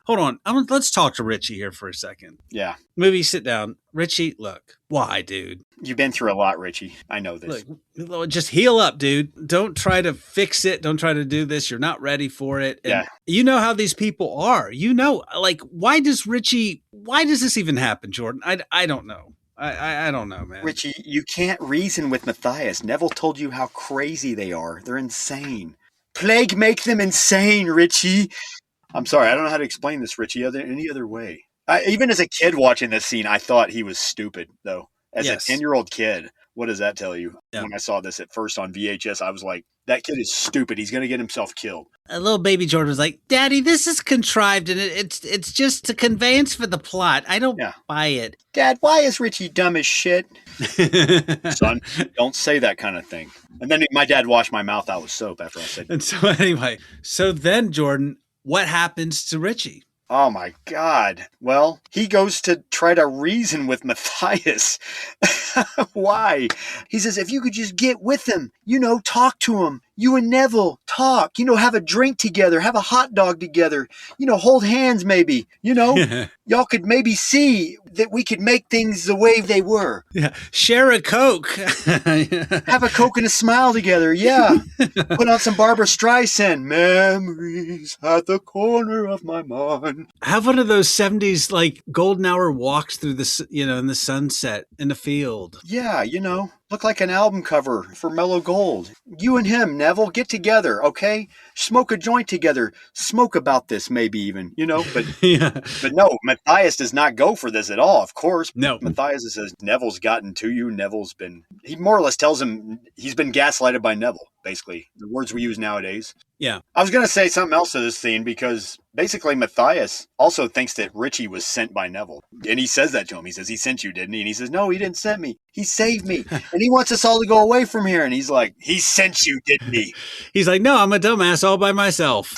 hold on. Let's talk to Richie here for a second. Yeah. Movie, sit down. Richie, look. Why, dude? You've been through a lot, Richie. I know this. Look, just heal up, dude. Don't try to fix it. Don't try to do this. You're not ready for it. And you know how these people are. Why does this even happen, Jordan? I don't know. I don't know, man. Richie, you can't reason with Mathias. Neville told you how crazy they are. They're insane. Plague make them insane, Richie. I'm sorry. I don't know how to explain this, Richie, any other way. Even as a kid watching this scene, I thought he was stupid, though. As Yes. a 10-year-old kid, what does that tell you? Yeah. When I saw this at first on VHS, I was like, that kid is stupid. He's going to get himself killed. A little baby Jordan was like, "Daddy, this is contrived, and it's just a conveyance for the plot. I don't buy it." Dad, why is Richie dumb as shit? Son, don't say that kind of thing. And then my dad washed my mouth out with soap after I said, And so anyway, so then Jordan, what happens to Richie? oh my God. Well, he goes to try to reason with Matthias. Why? He says, if you could just get with him, talk to him. You and Neville talk, have a drink together, have a hot dog together, hold hands maybe, y'all could maybe see that we could make things the way they were. Yeah. Share a Coke. Have a Coke and a smile together. Yeah. Put on some Barbara Streisand. Memories at the corner of my mind. Have one of those 70s like golden hour walks through the, in the sunset in the field. Yeah, look like an album cover for Mellow Gold. You and him, Neville, get together, okay? Smoke a joint together. Smoke about this, maybe even, but but no, Matthias does not go for this at all, of course. No. Matthias says, Neville's gotten to you. He more or less tells him he's been gaslighted by Neville, basically. The words we use nowadays. Yeah. I was going to say something else to this scene because basically Matthias also thinks that Richie was sent by Neville. And he says that to him. He says, he sent you, didn't he? And he says, no, he didn't send me. He saved me. And he wants us all to go away from here. And he's like, he sent you, didn't he? He's like, no, I'm a dumbass all by myself.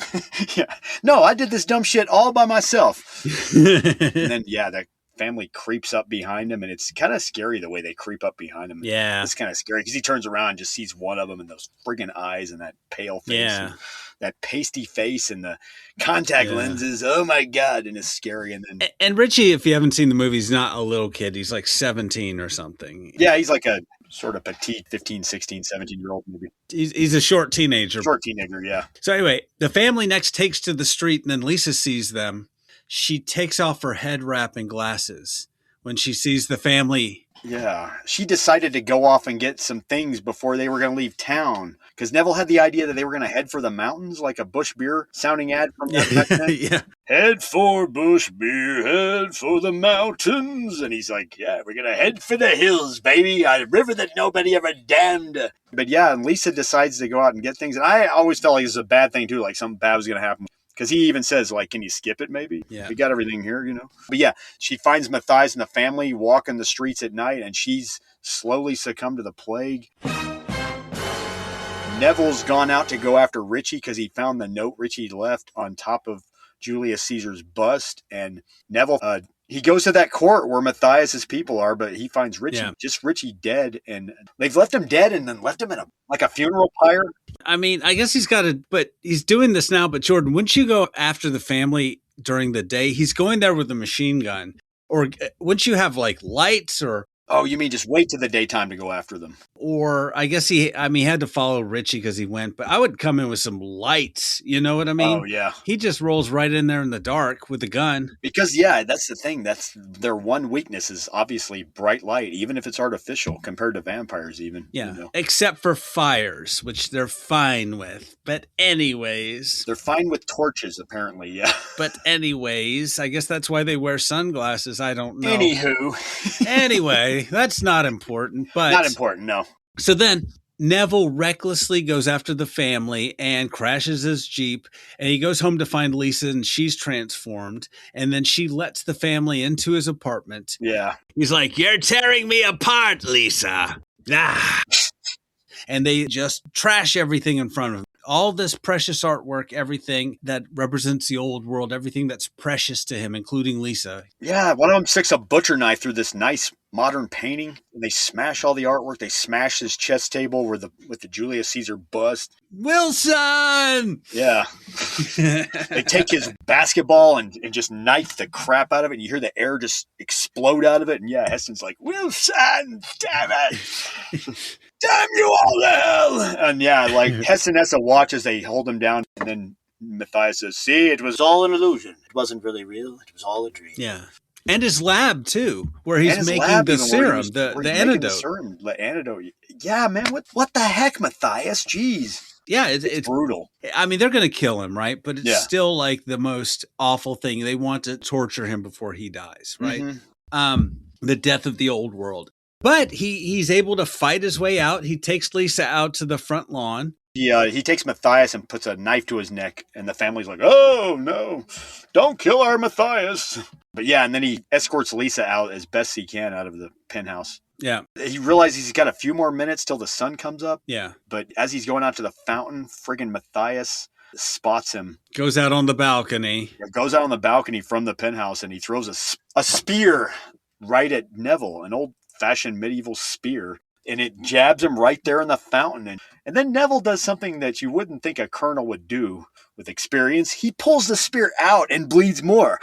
Yeah. No, I did this dumb shit all by myself. And then, that family creeps up behind him, and it's kind of scary the way they creep up behind him. Yeah. It's kind of scary because he turns around and just sees one of them and those friggin' eyes and that pale face. Yeah. That pasty face and the contact lenses. Oh my God. And it's scary. And then And Richie, if you haven't seen the movie, he's not a little kid. He's like 17 or something. yeah, he's like a sort of petite 15, 16, 17-year-old maybe. He's a short teenager. Short teenager, yeah. So anyway, the family next takes to the street, and then Lisa sees them. She takes off her head wrap and glasses when she sees the family. Yeah. She decided to go off and get some things before they were going to leave town. Because Neville had the idea that they were going to head for the mountains, like a Bush Beer sounding ad from that back then. Yeah. Head for Bush Beer, head for the mountains. And he's like, yeah, we're going to head for the hills, baby. A river that nobody ever damned. But yeah, and Lisa decides to go out and get things. And I always felt like it was a bad thing, too. Like something bad was going to happen. Because he even says, like, can you skip it maybe? Yeah. We got everything here, But yeah, she finds Matthias and the family walking the streets at night, and she's slowly succumbed to the plague. Neville's gone out to go after Richie because he found the note Richie left on top of Julius Caesar's bust. And Neville, he goes to that court where Matthias's people are, but he finds Richie, just Richie dead. And they've left him dead and then left him in a funeral pyre. I mean, I guess but he's doing this now. But Jordan, wouldn't you go after the family during the day? He's going there with a machine gun. Or wouldn't you have like lights or? Oh, you mean just wait to the daytime to go after them? Or I guess he had to follow Richie because he went, but I would come in with some lights. You know what I mean? Oh, yeah. He just rolls right in there in the dark with a gun. Because, yeah, that's the thing. That's their one weakness is obviously bright light, even if it's artificial compared to vampires even. Yeah, except for fires, which they're fine with. But anyways. They're fine with torches, apparently, yeah. But anyways, I guess that's why they wear sunglasses. I don't know. Anywho. Anyway, that's not important. But not important, no. So then Neville recklessly goes after the family and crashes his Jeep, and he goes home to find Lisa, and she's transformed, and then she lets the family into his apartment. Yeah. He's like, "You're tearing me apart, Lisa." Ah. And they just trash everything in front of him. All this precious artwork, everything that represents the old world, everything that's precious to him, including Lisa. Yeah, one of them sticks a butcher knife through this nice modern painting, and they smash all the artwork. They smash his chess table with the Julius Caesar bust. Wilson! Yeah. They take his basketball and just knife the crap out of it, and you hear the air just explode out of it. And yeah, Heston's like, "Wilson, damn it! Damn you all to hell!" And yeah, like Heston has to watch as they hold him down, and then Matthias says, "See, it was all an illusion. It wasn't really real. It was all a dream." Yeah. And his lab, too, where he's making the serum, the antidote. The antidote. Yeah, man, what the heck, Matthias? Jeez. Yeah, it's brutal. I mean, they're going to kill him, right? But it's still like the most awful thing. They want to torture him before he dies, right? Mm-hmm. The death of the old world. But he's able to fight his way out. He takes Lisa out to the front lawn. He takes Matthias and puts a knife to his neck, and the family's like, "Oh no, don't kill our Matthias!" But yeah, and then he escorts Lisa out as best he can out of the penthouse. Yeah, he realizes he's got a few more minutes till the sun comes up. Yeah, but as he's going out to the fountain, friggin' Matthias spots him. Goes out on the balcony. Goes out on the balcony from the penthouse, and he throws a spear right at Neville, an old-fashioned medieval spear. And it jabs him right there in the fountain. And then Neville does something that you wouldn't think a colonel would do with experience. He pulls the spear out and bleeds more.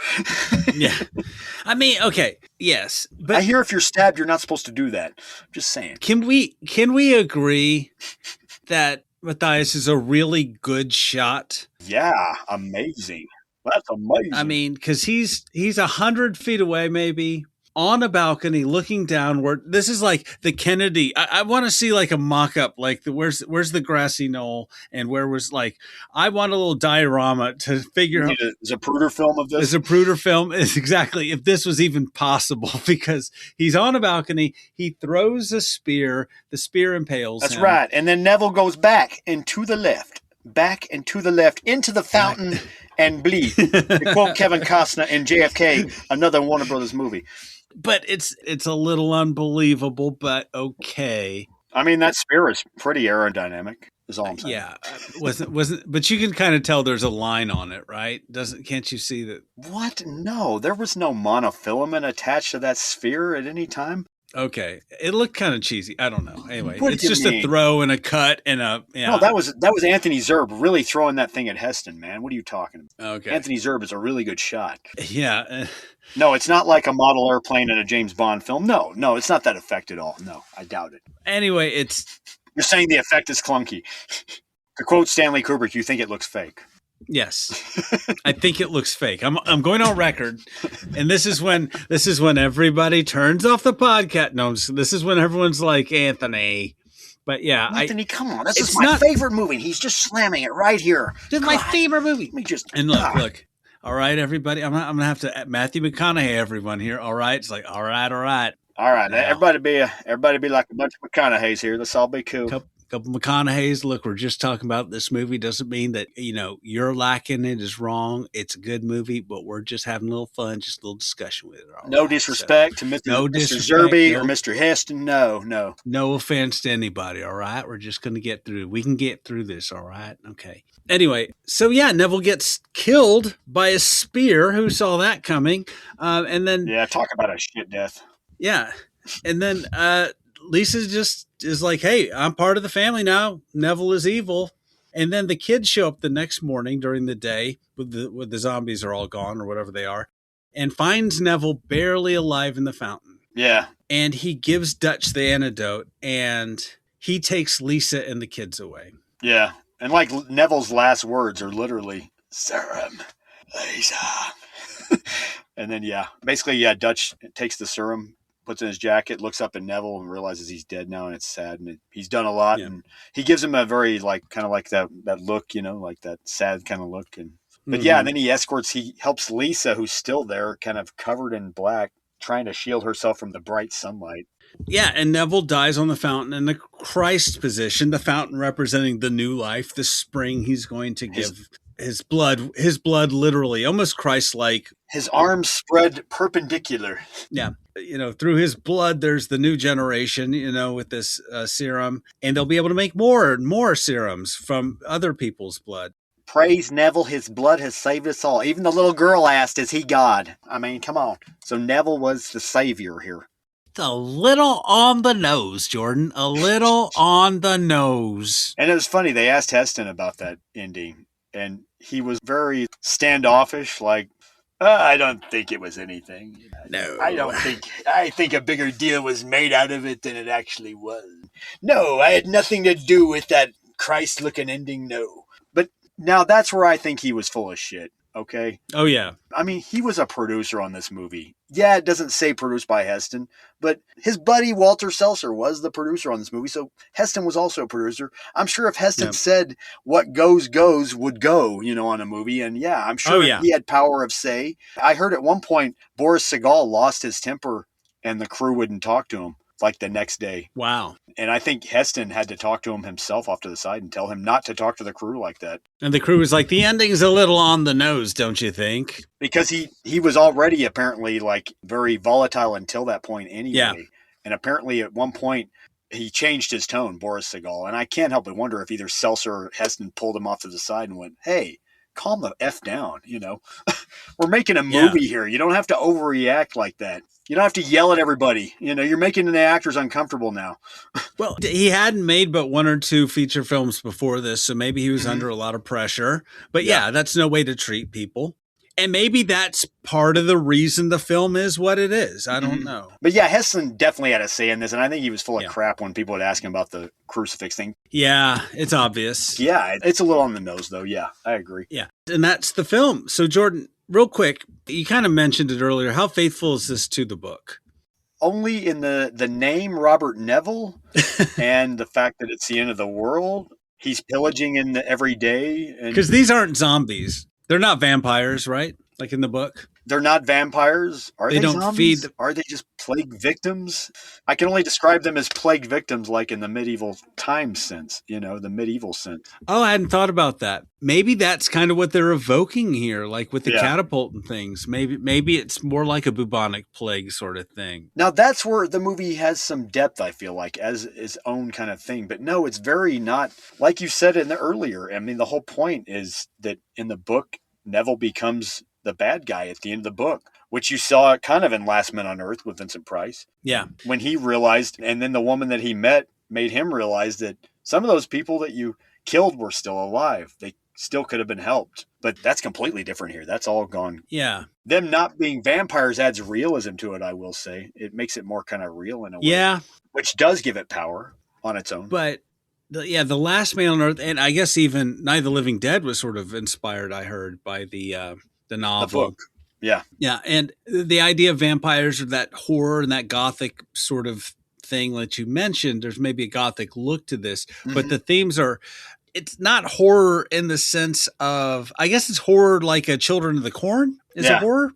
Yeah. I mean, okay, yes. But I hear if you're stabbed, you're not supposed to do that. I'm just saying. Can we agree that Matthias is a really good shot? Yeah, amazing. That's amazing. I mean, because he's 100 feet away, maybe, on a balcony looking downward. This is like the Kennedy. I want to see like a mock-up, like where's the grassy knoll and where was like, I want a little diorama to figure out. A Zapruder film of this? A Zapruder film is exactly if this was even possible, because he's on a balcony. He throws a spear. The spear impales That's him. right. And then Neville goes back and to the left, into the fountain and bleed. To quote Kevin Costner in JFK, another Warner Brothers movie. But it's a little unbelievable, but okay. I mean, that spear is pretty aerodynamic, is all I'm saying. Yeah, wasn't. But you can kind of tell there's a line on it, right? Can't you see that? What? No, there was no monofilament attached to that sphere at any time. Okay, it looked kind of cheesy. I don't know. Anyway, What it's do you just mean? a throw and a cut and a. Yeah. No, that was Anthony Zerbe really throwing that thing at Heston, man. What are you talking about? Okay. Anthony Zerbe is a really good shot. Yeah. No, it's not like a model airplane in a James Bond film. No, it's not that effect at all. No, I doubt it. Anyway, You're saying the effect is clunky. To quote Stanley Kubrick, you think it looks fake. yes, I think it looks fake. I'm going on record, and this is when everybody turns off the podcast. No, this is when everyone's like, Anthony. But yeah, Anthony, come on, this is my favorite movie. And he's just slamming it right here. This is my favorite movie. Let me just look. All right, everybody. I'm gonna have to Matthew McConaughey everyone here. All right, it's like all right. All right. Yeah. Everybody be like a bunch of McConaughey's here. Let's all be cool. Couple McConaughey's. Look, we're just talking about this movie. Doesn't mean that you're lacking it is wrong. It's a good movie, but we're just having a little fun, just a little discussion with it. No disrespect to Mr. Zerbe or Mr. Heston. No. No offense to anybody. All right, we're just gonna get through. We can get through this. All right, okay. Anyway, so yeah, Neville gets killed by a spear. Who saw that coming? And then talk about a shit death. Yeah, and then Lisa just is like, "Hey, I'm part of the family now. Neville is evil." And then the kids show up the next morning during the day with the zombies are all gone or whatever they are, and finds Neville barely alive in the fountain. Yeah, and he gives Dutch the antidote, and he takes Lisa and the kids away. Yeah, and like Neville's last words are literally "serum, Lisa," and then basically Dutch takes the serum, puts it in his jacket, looks up at Neville and realizes he's dead now, and it's sad, and he's done a lot, and he gives him a very kind of like that look, like that sad kind of look, but and then he helps Lisa, who's still there, kind of covered in black, trying to shield herself from the bright sunlight. Yeah, and Neville dies on the fountain in the Christ position, the fountain representing the new life, the spring he's going to give. His blood literally, almost Christ-like. His arms spread perpendicular. Yeah. Through his blood, there's the new generation, with this serum. And they'll be able to make more and more serums from other people's blood. Praise Neville, his blood has saved us all. Even the little girl asked, is he God? I mean, come on. So Neville was the savior here. It's a little on the nose, Jordan. A little on the nose. And it was funny, they asked Heston about that ending. And he was very standoffish, like, I don't think it was anything. No. I think a bigger deal was made out of it than it actually was. No, I had nothing to do with that Christ-looking ending, no. But now that's where I think he was full of shit, okay? Oh, yeah. I mean, he was a producer on this movie. Yeah, it doesn't say produced by Heston, but his buddy Walter Seltzer was the producer on this movie, so Heston was also a producer. I'm sure if Heston said what goes would go, on a movie, and I'm sure he had power of say. I heard at one point Boris Sagal lost his temper and the crew wouldn't talk to him. like the next day. Wow. And I think Heston had to talk to him himself off to the side and tell him not to talk to the crew like that. And the crew was like, the ending's a little on the nose, don't you think? Because he was already apparently like very volatile until that point anyway. Yeah. And apparently at one point he changed his tone, Boris Segal. And I can't help but wonder if either Seltzer or Heston pulled him off to the side and went, hey, calm the F down, you know. We're making a movie here. You don't have to overreact like that. You don't have to yell at everybody. You know, you're making the actors uncomfortable now. Well, he hadn't made but one or two feature films before this, so maybe he was under a lot of pressure. But yeah, that's no way to treat people. And maybe that's part of the reason the film is what it is. I don't know. But yeah, Heston definitely had a say in this, and I think he was full of crap when people would ask him about the crucifix thing. Yeah, it's obvious. Yeah, it's a little on the nose, though. Yeah, I agree. Yeah, and that's the film. So, Jordan, real quick, you kind of mentioned it earlier. How faithful is this to the book? Only in the name Robert Neville and the fact that it's the end of the world. He's pillaging in every day. Because these aren't zombies. They're not vampires, right? Like in the book. They're not vampires. Are they don't zombies? feed. Are they just plague victims? I can only describe them as plague victims like in the medieval time sense, you know, the medieval sense. Oh, I hadn't thought about that. Maybe that's kind of what they're evoking here, like with the catapult and things. Maybe it's more like a bubonic plague sort of thing. Now, that's where the movie has some depth, I feel like, as its own kind of thing. But no, it's very not, like you said in the earlier. I mean, the whole point is that in the book, Neville becomes the bad guy at the end of the book, which you saw kind of in Last Men on Earth with Vincent Price. Yeah. When he realized, and then the woman that he met made him realize that some of those people that you killed were still alive. They still could have been helped. But that's completely different here. That's all gone. Yeah. Them not being vampires adds realism to it, I will say. It makes it more kind of real in a way. Yeah. Which does give it power on its own. But the Last Man on Earth, and I guess even Night of the Living Dead was sort of inspired, I heard, by the novel. The book. Yeah. Yeah. And the idea of vampires or that horror and that gothic sort of thing that you mentioned, there's maybe a gothic look to this, but the themes are, it's not horror in the sense of, I guess it's horror like a Children of the Corn is a horror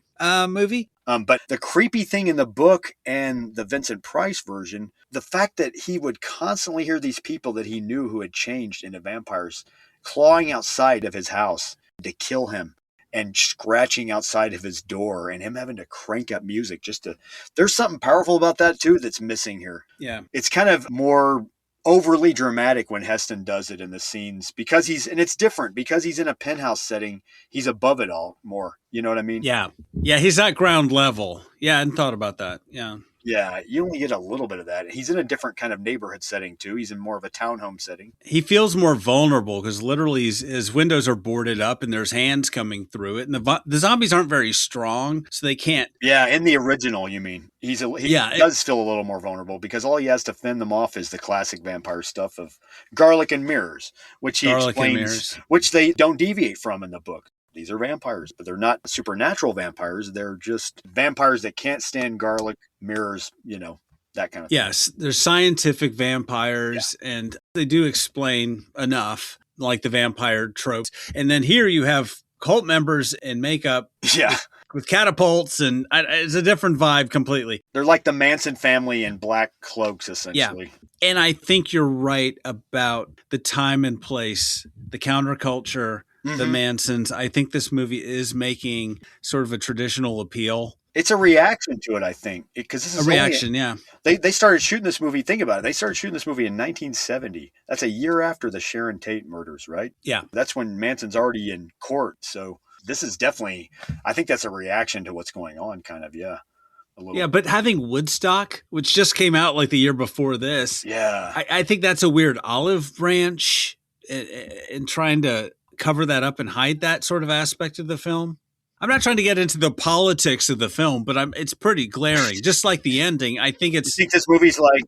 movie. But the creepy thing in the book and the Vincent Price version, the fact that he would constantly hear these people that he knew who had changed into vampires clawing outside of his house to kill him and scratching outside of his door and him having to crank up music just to, there's something powerful about that too that's missing here. Yeah. It's kind of more overly dramatic when Heston does it in the scenes because and it's different because he's in a penthouse setting. He's above it all more. You know what I mean? Yeah. Yeah. He's at ground level. Yeah. I hadn't thought about that. Yeah. Yeah, you only get a little bit of that. He's in a different kind of neighborhood setting, too. He's in more of a townhome setting. He feels more vulnerable because literally his windows are boarded up and there's hands coming through it. And the zombies aren't very strong, so they can't. Yeah, in the original, you mean. He does feel a little more vulnerable because all he has to fend them off is the classic vampire stuff of garlic and mirrors, which he explains, which they don't deviate from in the book. These are vampires, but they're not supernatural vampires. They're just vampires that can't stand garlic, mirrors, you know, that kind of thing. Yes, they're scientific vampires, and they do explain enough, like the vampire tropes. And then here you have cult members in makeup. Yeah. With catapults, and it's a different vibe completely. They're like the Manson family in black cloaks, essentially. Yeah. And I think you're right about the time and place, the counterculture, the Mansons. I think this movie is making sort of a traditional appeal. It's a reaction to it, I think. Because this is a reaction, yeah. They started shooting this movie. Think about it. They started shooting this movie in 1970. That's a year after the Sharon Tate murders, right? Yeah. That's when Manson's already in court. So this is definitely, I think that's a reaction to what's going on, kind of, yeah. Yeah, but having Woodstock, which just came out like the year before this, I think that's a weird olive branch in trying to cover that up and hide that sort of aspect of the film. I'm not trying to get into the politics of the film, but it's pretty glaring. Just like the ending, I think it's... You think this movie's like,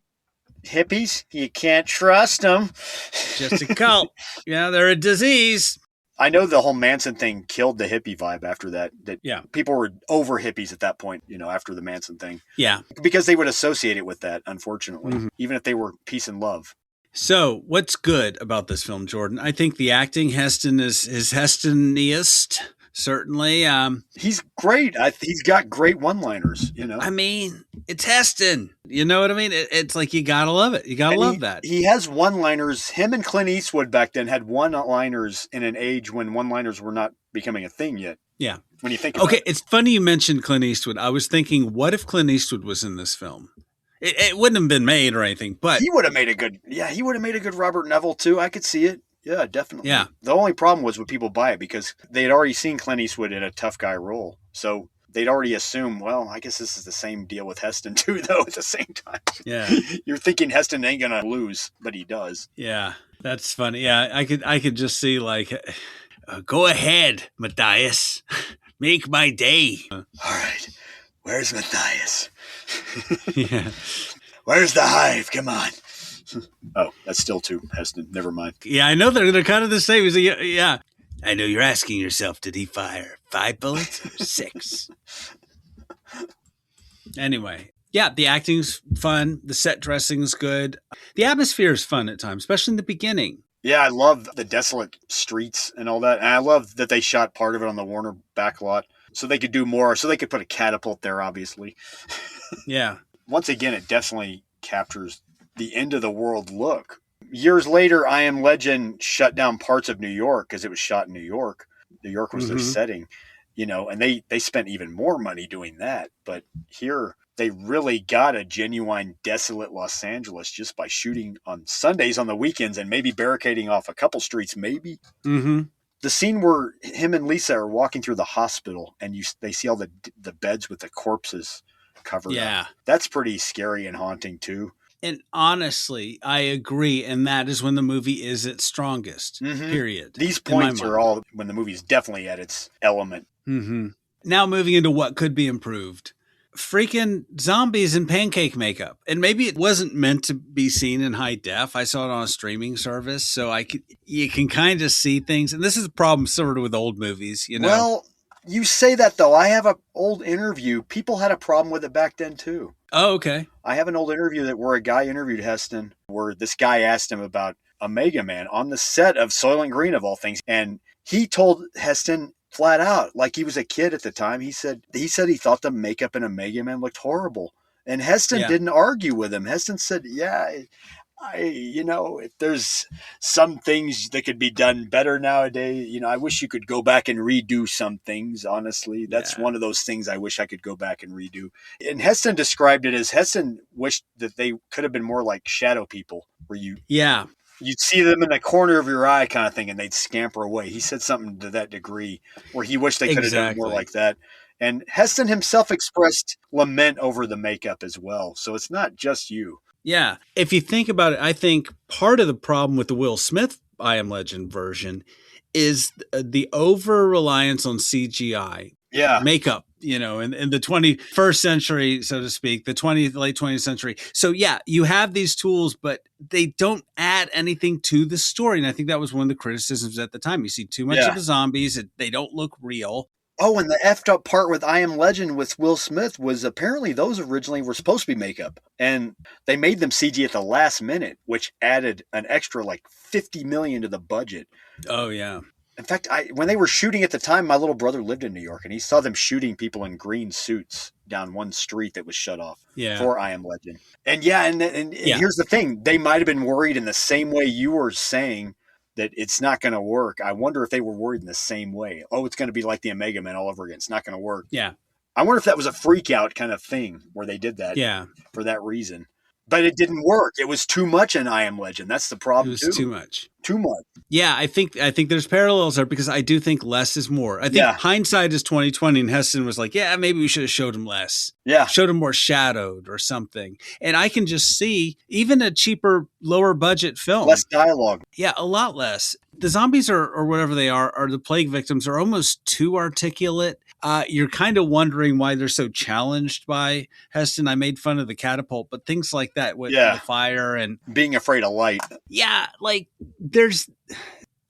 hippies? You can't trust them. Just a cult. Yeah, they're a disease. I know the whole Manson thing killed the hippie vibe after that. People were over hippies at that point, you know, after the Manson thing. Yeah. Because they would associate it with that, unfortunately, even if they were peace and love. So what's good about this film, Jordan? I think the acting, Heston is Hestoniest, certainly. He's great. He's got great one-liners, you know. I mean, it's Heston. You know what I mean? It's like, you gotta love it. You gotta love that. He has one-liners. Him and Clint Eastwood back then had one-liners in an age when one-liners were not becoming a thing yet. Yeah. When you think about Okay, it. it's funny you mentioned Clint Eastwood. I was thinking, what if Clint Eastwood was in this film? It wouldn't have been made or anything, but He would have made a good Robert Neville too. I could see it. Yeah, definitely. Yeah. The only problem was would people buy it because they had already seen Clint Eastwood in a tough guy role. So they'd already assume, well, I guess this is the same deal with Heston too, though, at the same time. yeah, You're thinking Heston ain't going to lose, but he does. yeah, that's funny. Yeah, I could just see like, go ahead, Matthias, make my day. All right. Where's Matthias? Yeah, Where's the hive? Come on. Oh, that's still too Heston. Never mind. yeah, I know they're kind of the same. He's like, yeah, I know you're asking yourself, did he fire 5 bullets or 6? Anyway, yeah, the acting's fun. The set dressing's good. The atmosphere is fun at times, especially in the beginning. Yeah, I love the desolate streets and all that. And I love that they shot part of it on the Warner backlot so they could do more, so they could put a catapult there, obviously. Yeah. Once again, it definitely captures the end of the world look. Years later, I Am Legend shut down parts of New York because it was shot in New York. New York was their setting, and they spent even more money doing that. But here, they really got a genuine desolate Los Angeles just by shooting on Sundays on the weekends and maybe barricading off a couple streets, maybe. Mm-hmm. The scene where him and Lisa are walking through the hospital and they see all the beds with the corpses covered up. That's pretty scary and haunting too. And honestly, I agree. And that is when the movie is its strongest, period. These points are all when the movie's definitely at its element. Mm-hmm. Now moving into what could be improved. Freaking zombies in pancake makeup. And maybe it wasn't meant to be seen in high def. I saw it on a streaming service, so you can kind of see things. And this is a problem similar with old movies, Well, you say that though. I have an old interview. People had a problem with it back then too. Oh, okay. I have an old interview where a guy interviewed Heston, where this guy asked him about a Mega Man on the set of Soylent Green of all things. And he told Heston flat out, like he was a kid at the time, he said he thought the makeup in a Mega Man looked horrible. And Heston didn't argue with him. Heston said, yeah, if there's some things that could be done better nowadays, I wish you could go back and redo some things, honestly. That's one of those things I wish I could go back and redo. And Heston described it as Heston wished that they could have been more like shadow people, where you'd see them in the corner of your eye kind of thing and they'd scamper away. He said something to that degree where he wished they could have done more like that. And Heston himself expressed lament over the makeup as well. So it's not just you. Yeah. If you think about it, I think part of the problem with the Will Smith I Am Legend version is the over-reliance on CGI. Yeah. Makeup, in the 21st century, so to speak, late 20th century. So yeah, you have these tools, but they don't add anything to the story. And I think that was one of the criticisms at the time. You see too much of the zombies. They don't look real. Oh, and the effed up part with I Am Legend with Will Smith was apparently those originally were supposed to be makeup. And they made them CG at the last minute, which added an extra like $50 million to the budget. Oh, yeah. In fact, when they were shooting at the time, my little brother lived in New York, and he saw them shooting people in green suits down one street that was shut off for I Am Legend. And and here's the thing. They might have been worried in the same way you were saying that it's not going to work. I wonder if they were worried in the same way. Oh, it's going to be like the Omega Man all over again. It's not going to work. Yeah. I wonder if that was a freak out kind of thing where they did that for that reason. But it didn't work. It was too much in I Am Legend. That's the problem. It was too much. Too much. Yeah, I think there's parallels there because I do think less is more. I think hindsight is 2020, and Heston was like, yeah, maybe we should have showed him less. Yeah. Showed him more shadowed or something. And I can just see even a cheaper, lower budget film. Less dialogue. Yeah, a lot less. The zombies or whatever they are the plague victims are almost too articulate. You're kind of wondering why they're so challenged by Heston. I made fun of the catapult, but things like that with the fire and being afraid of light. Yeah, like there's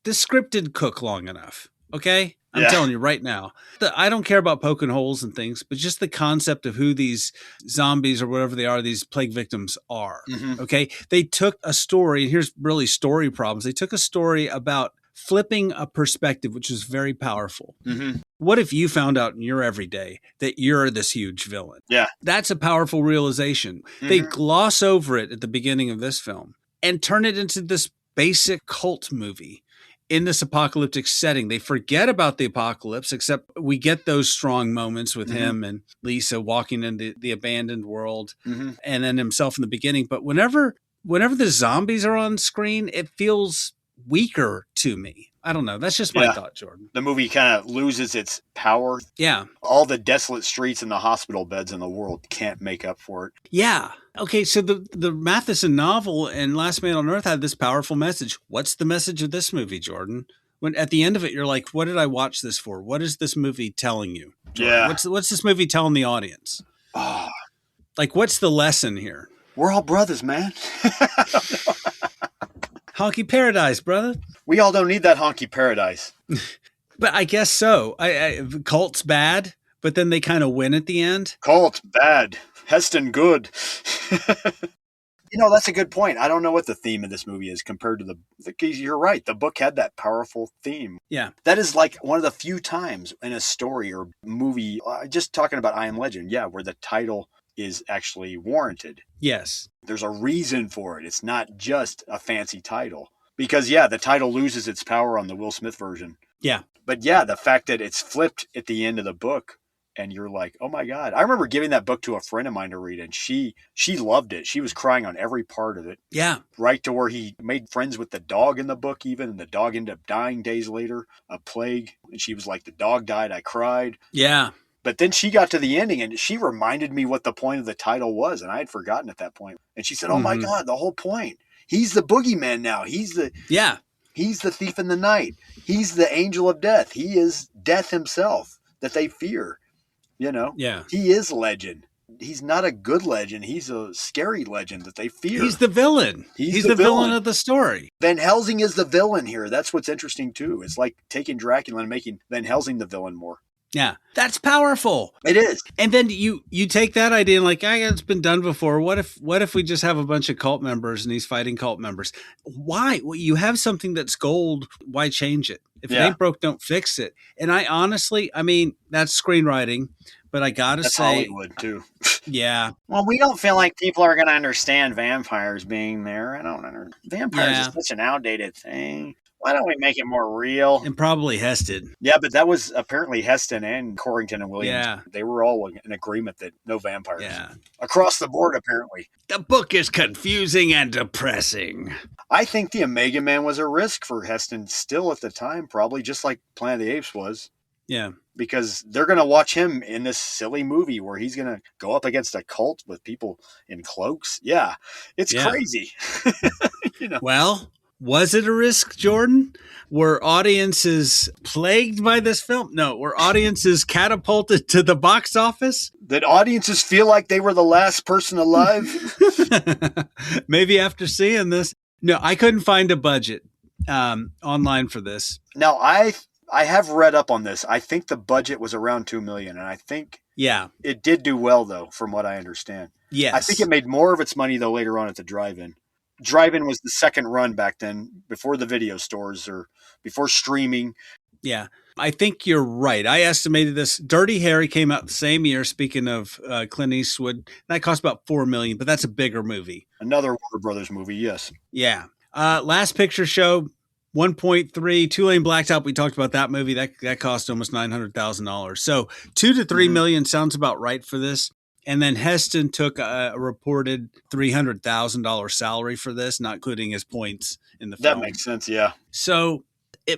the script didn't cook long enough. Okay. I'm telling you right now, I don't care about poking holes and things, but just the concept of who these zombies or whatever they are, these plague victims are. Okay. They took a story, and here's really story problems. They took a story about flipping a perspective, which is very powerful. Mm-hmm. What if you found out in your everyday that you're this huge villain? Yeah. That's a powerful realization. Mm-hmm. They gloss over it at the beginning of this film and turn it into this basic cult movie in this apocalyptic setting. They forget about the apocalypse, except we get those strong moments with him and Lisa walking into the abandoned world and then himself in the beginning. But whenever the zombies are on screen, it feels weaker to me. I don't know. That's just my thought, Jordan. The movie kind of loses its power. Yeah. All the desolate streets and the hospital beds in the world can't make up for it. Yeah. Okay, so the Matheson novel and Last Man on Earth had this powerful message. What's the message of this movie, Jordan? When at the end of it, you're like, what did I watch this for? What is this movie telling you, Jordan? Yeah. What's this movie telling the audience? Oh, Like, what's the lesson here? we're all brothers, man. Honky paradise, brother. We all don't need that honky paradise. But I guess so. Cult's bad, but then they kind of win at the end. Colt, bad. Heston, good. That's a good point. I don't know what the theme of this movie is compared to you're right. The book had that powerful theme. Yeah. That is like one of the few times in a story or movie, just talking about I Am Legend, where the title is actually warranted. Yes. There's a reason for it. It's not just a fancy title. Because, the title loses its power on the Will Smith version. Yeah. But, the fact that it's flipped at the end of the book and you're like, oh, my God. I remember giving that book to a friend of mine to read, and she loved it. She was crying on every part of it. Yeah. Right to where he made friends with the dog in the book even, and the dog ended up dying days later, a plague. And she was like, the dog died, I cried. Yeah. But then she got to the ending and she reminded me what the point of the title was. And I had forgotten at that point. And she said, oh my God, the whole point. He's the boogeyman now. He's the thief in the night. He's the angel of death. He is death himself that they fear. Yeah. He is legend. He's not a good legend. He's a scary legend that they fear. He's the villain. He's the villain of the story. Van Helsing is the villain here. That's what's interesting too. It's like taking Dracula and making Van Helsing the villain more. Yeah, that's powerful. It is. And then you take that idea and like, it's been done before. What if we just have a bunch of cult members and he's fighting cult members? Why? Well, you have something that's gold. Why change it? If it ain't broke, don't fix it. And I honestly, that's screenwriting, but I gotta that's say, Hollywood too. Yeah. Well, we don't feel like people are going to understand vampires being there. I don't understand. Vampires is such an outdated thing. Why don't we make it more real? And probably Heston. Yeah, but that was apparently Heston and Corrington and Williams. Yeah. They were all in agreement that no vampires. Yeah. Across the board, apparently. The book is confusing and depressing. I think the Omega Man was a risk for Heston still at the time, probably just like Planet of the Apes was. Yeah. Because they're going to watch him in this silly movie where he's going to go up against a cult with people in cloaks. Yeah. It's crazy. Well, was it a risk, Jordan? Were audiences plagued by this film? No. Were audiences catapulted to the box office? Did audiences feel like they were the last person alive? Maybe after seeing this. No, I couldn't find a budget online for this. Now, I have read up on this. I think the budget was around $2 million, and I think it did do well, though, from what I understand. Yes. I think it made more of its money, though, later on at the drive-in. Drive-in was the second run back then, before the video stores or before streaming. Yeah, I think you're right. I estimated this. Dirty Harry came out the same year, speaking of Clint Eastwood. That cost about $4 million, but that's a bigger movie. Another Warner Brothers movie, yes. Yeah. Last Picture Show, 1.3, Two-Lane Blacktop. We talked about that movie. That cost almost $900,000. So $2 to $3 million sounds about right for this. And then Heston took a reported $300,000 salary for this, not including his points in the film. That makes sense, yeah. So it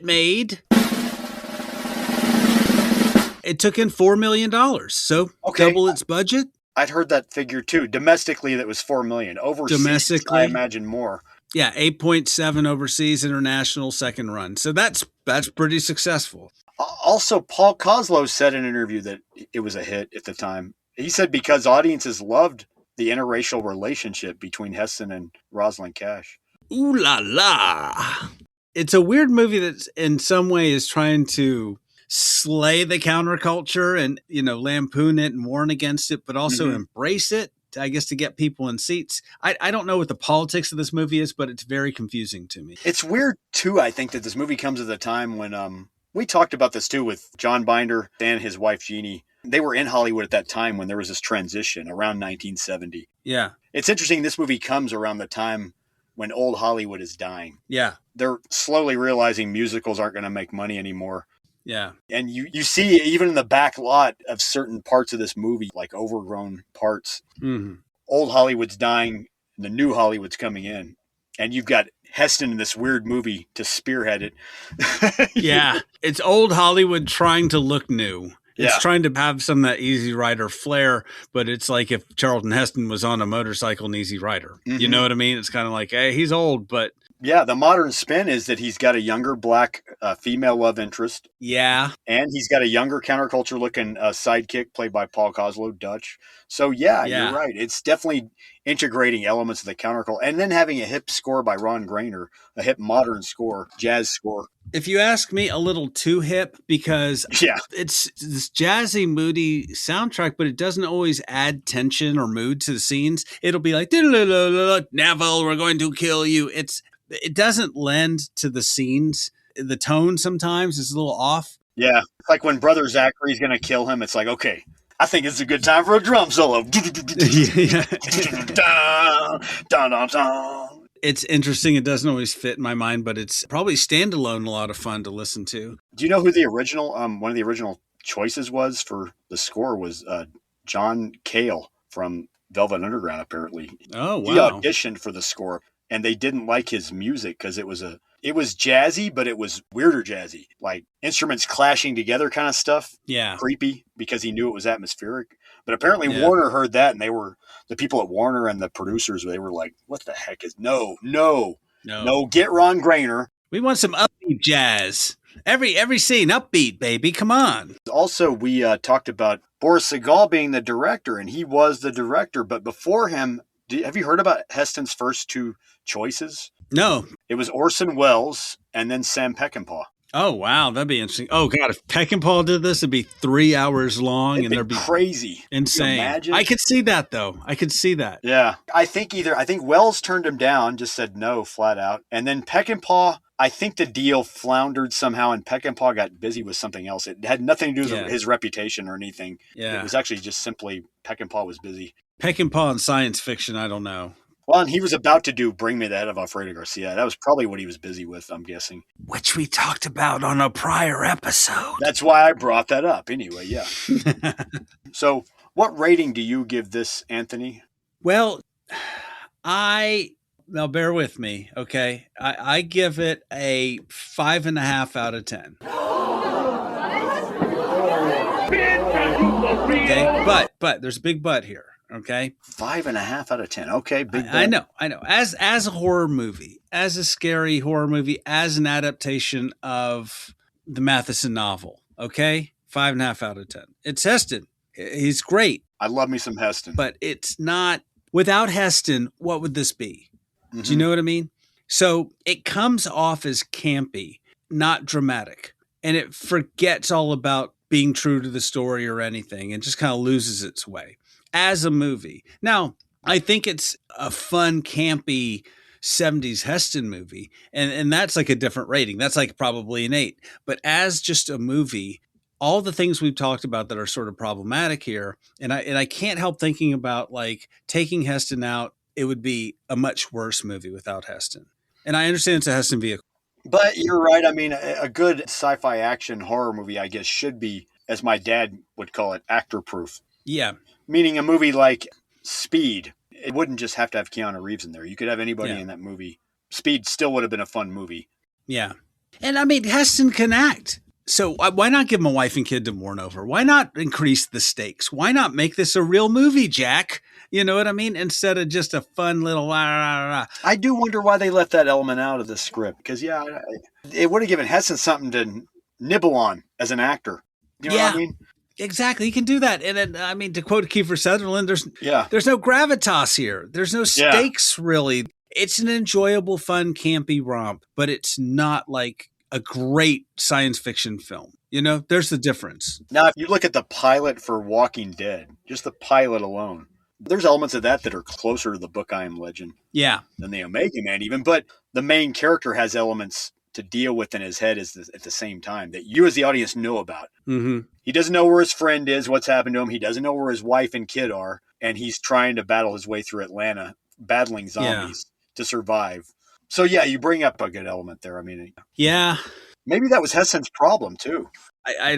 took in $4 million. So double its budget. I'd heard that figure too. Domestically, that was $4 million. Overseas, I imagine more. Yeah, 8.7 overseas, international second run. So that's pretty successful. Also, Paul Kozlow said in an interview that it was a hit at the time. He said because audiences loved the interracial relationship between Heston and Rosalind Cash. Ooh la la. It's a weird movie that in some way is trying to slay the counterculture and, lampoon it and warn against it, but also embrace it I guess, to get people in seats. I don't know what the politics of this movie is, but it's very confusing to me. It's weird, too, I think, that this movie comes at a time when we talked about this, too, with John Binder and his wife, Jeannie. They were in Hollywood at that time when there was this transition around 1970. Yeah. It's interesting this movie comes around the time when old Hollywood is dying. Yeah. They're slowly realizing musicals aren't going to make money anymore. Yeah. And you see even in the back lot of certain parts of this movie, like overgrown parts, old Hollywood's dying, and the new Hollywood's coming in. And you've got Heston in this weird movie to spearhead it. Yeah. It's old Hollywood trying to look new. It's Yeah. trying to have some of that Easy Rider flair, but it's like if Charlton Heston was on a motorcycle and Easy Rider. You know what I mean? It's kind of like, hey, he's old, but... Yeah, the modern spin is that he's got a younger black female love interest. Yeah. And he's got a younger counterculture-looking sidekick played by Paul Koslow, Dutch. So, yeah, you're right. It's definitely integrating elements of the counterculture. And then having a hip score by Ron Grainer, a hip modern score, jazz score. If you ask me, a little too hip because it's this jazzy, moody soundtrack, but it doesn't always add tension or mood to the scenes. It'll be like, Neville, we're going to kill you. It doesn't lend to the scenes. The tone sometimes is a little off. Yeah. It's like when Brother Zachary's going to kill him, it's like, okay, I think it's a good time for a drum solo. It's interesting. It doesn't always fit in my mind, but it's probably standalone a lot of fun to listen to. Do you know who the original, one of the original choices was for the score was John Cale from Velvet Underground, apparently. Oh, wow. He auditioned for the score, and they didn't like his music because it was jazzy, but it was weirder jazzy, like instruments clashing together kind of stuff. Yeah. Creepy because he knew it was atmospheric. But apparently Warner heard that, and the people at Warner and the producers, they were like, what the heck is, no, get Ron Grainer. We want some upbeat jazz. Every scene, upbeat, baby. Come on. Also, we talked about Boris Segal being the director, and he was the director. But before him, have you heard about Heston's first two choices? No. It was Orson Welles and then Sam Peckinpah. Oh, wow. That'd be interesting. Oh, God. If Peckinpah did this, it'd be 3 hours long. And there'd be crazy. Insane. I could see that, though. I could see that. Yeah. I think Welles turned him down, just said no flat out. And then Peckinpah, I think the deal floundered somehow, and Peckinpah got busy with something else. It had nothing to do with his reputation or anything. Yeah. It was actually just simply Peckinpah was busy. Peckinpah in science fiction, I don't know. Well, and he was about to do Bring Me the Head of Alfredo Garcia. That was probably what he was busy with, I'm guessing. Which we talked about on a prior episode. That's why I brought that up. Anyway, yeah. So what rating do you give this, Anthony? Well, now bear with me, okay? I give it a 5.5 out of 10. Okay, but there's a big but here. Okay. 5.5 out of 10. Okay. Big. I know. As a horror movie, as a scary horror movie, as an adaptation of the Matheson novel. Okay. 5.5 out of 10. It's Heston. He's great. I love me some Heston. But it's not, without Heston, what would this be? Do you know what I mean? So it comes off as campy, not dramatic. And it forgets all about being true to the story or anything and just kind of loses its way. As a movie. Now, I think it's a fun, campy 70s Heston movie, and that's like a different rating. That's like probably an 8. But as just a movie, all the things we've talked about that are sort of problematic here, and I can't help thinking about like taking Heston out, it would be a much worse movie without Heston. And I understand it's a Heston vehicle. But you're right. I mean, a good sci-fi action horror movie, I guess, should be, as my dad would call it, actor-proof. Yeah. Meaning a movie like Speed, it wouldn't just have to have Keanu Reeves in there. You could have anybody in that movie. Speed still would have been a fun movie. Yeah. And I mean, Heston can act. So why not give him a wife and kid to mourn over? Why not increase the stakes? Why not make this a real movie, Jack? You know what I mean? Instead of just a fun little I do wonder why they left that element out of the script. Because, it would have given Heston something to nibble on as an actor. You know what I mean? Exactly. He can do that. And then, I mean, to quote Kiefer Sutherland, there's no gravitas here. There's no stakes, really. It's an enjoyable, fun, campy romp, but it's not like a great science fiction film. You know, there's the difference. Now, if you look at the pilot for Walking Dead, just the pilot alone, There's elements of that are closer to the book I Am Legend Yeah. than the Omega Man even, but the main character has elements to deal with in his head at the same time that you as the audience know about. Mm-hmm. He doesn't know where his friend is, what's happened to him. He doesn't know where his wife and kid are, and he's trying to battle his way through Atlanta, battling zombies to survive. So yeah, you bring up a good element there. I mean, Yeah. maybe that was Heston's problem too. I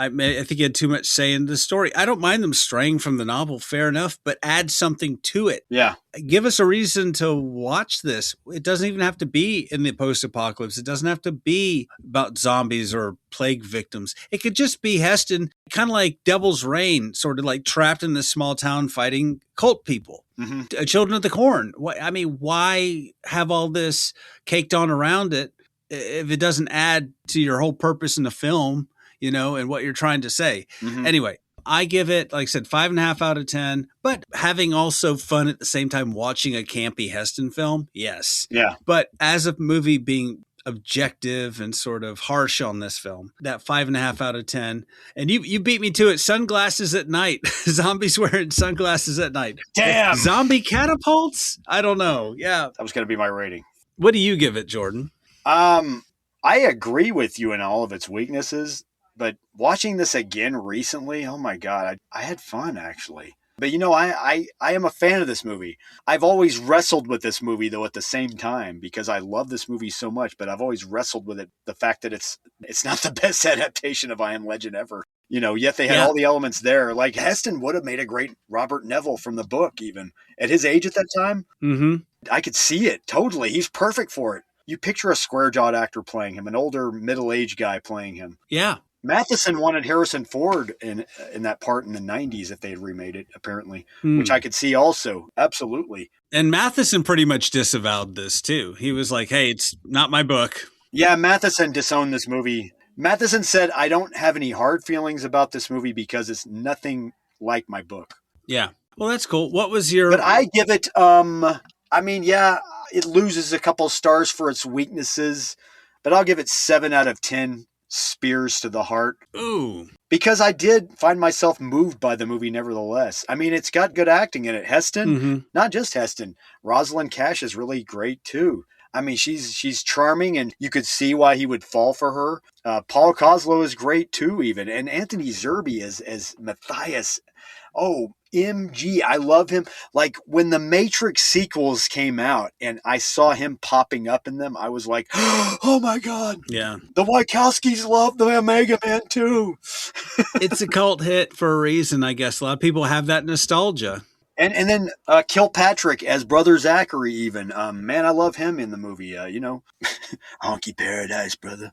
think he had too much say in the story. I don't mind them straying from the novel, fair enough, but add something to it. Yeah. Give us a reason to watch this. It doesn't even have to be in the post-apocalypse. It doesn't have to be about zombies or plague victims. It could just be Heston, kind of like Devil's Reign, sort of like trapped in this small town fighting cult people. Mm-hmm. Children of the Corn. I mean, why have all this caked on around it if it doesn't add to your whole purpose in the film? And what you're trying to say. Mm-hmm. Anyway, I give it, like I said, 5.5 out of 10, but having also fun at the same time watching a campy Heston film. Yes. Yeah. But as a movie being objective and sort of harsh on this film, that 5.5 out of 10. And you beat me to it. Sunglasses at night. Zombies wearing sunglasses at night. Damn. Zombie catapults? I don't know. Yeah. That was going to be my rating. What do you give it, Jordan? I agree with you in all of its weaknesses. But watching this again recently, oh my God, I had fun actually. But I am a fan of this movie. I've always wrestled with this movie though at the same time because I love this movie so much, but I've always wrestled with it. The fact that it's not the best adaptation of I Am Legend ever. Yet they had all the elements there. Like Heston would have made a great Robert Neville from the book even. At his age at that time, I could see it totally. He's perfect for it. You picture a square-jawed actor playing him, an older middle-aged guy playing him. Yeah. Matheson wanted Harrison Ford in that part in the 90s if they had remade it, apparently, which I could see also. Absolutely. And Matheson pretty much disavowed this, too. He was like, hey, it's not my book. Yeah, Matheson disowned this movie. Matheson said, I don't have any hard feelings about this movie because it's nothing like my book. Yeah. Well, that's cool. What was your... But I give it, it loses a couple stars for its weaknesses, but I'll give it 7 out of 10. Spears to the heart. Ooh. Because I did find myself moved by the movie nevertheless. I mean, it's got good acting in it. Heston, not just Heston. Rosalind Cash is really great too. I mean, she's charming and you could see why he would fall for her. Paul Kozlow is great too even. And Anthony Zerbe as Matthias. Oh, MG. I love him. Like when the Matrix sequels came out and I saw him popping up in them, I was like, oh my God. Yeah. The Wachowskis love the Omega Man too. It's a cult hit for a reason, I guess. A lot of people have that nostalgia. And then Kilpatrick as Brother Zachary even. Man, I love him in the movie. Honky Paradise, brother.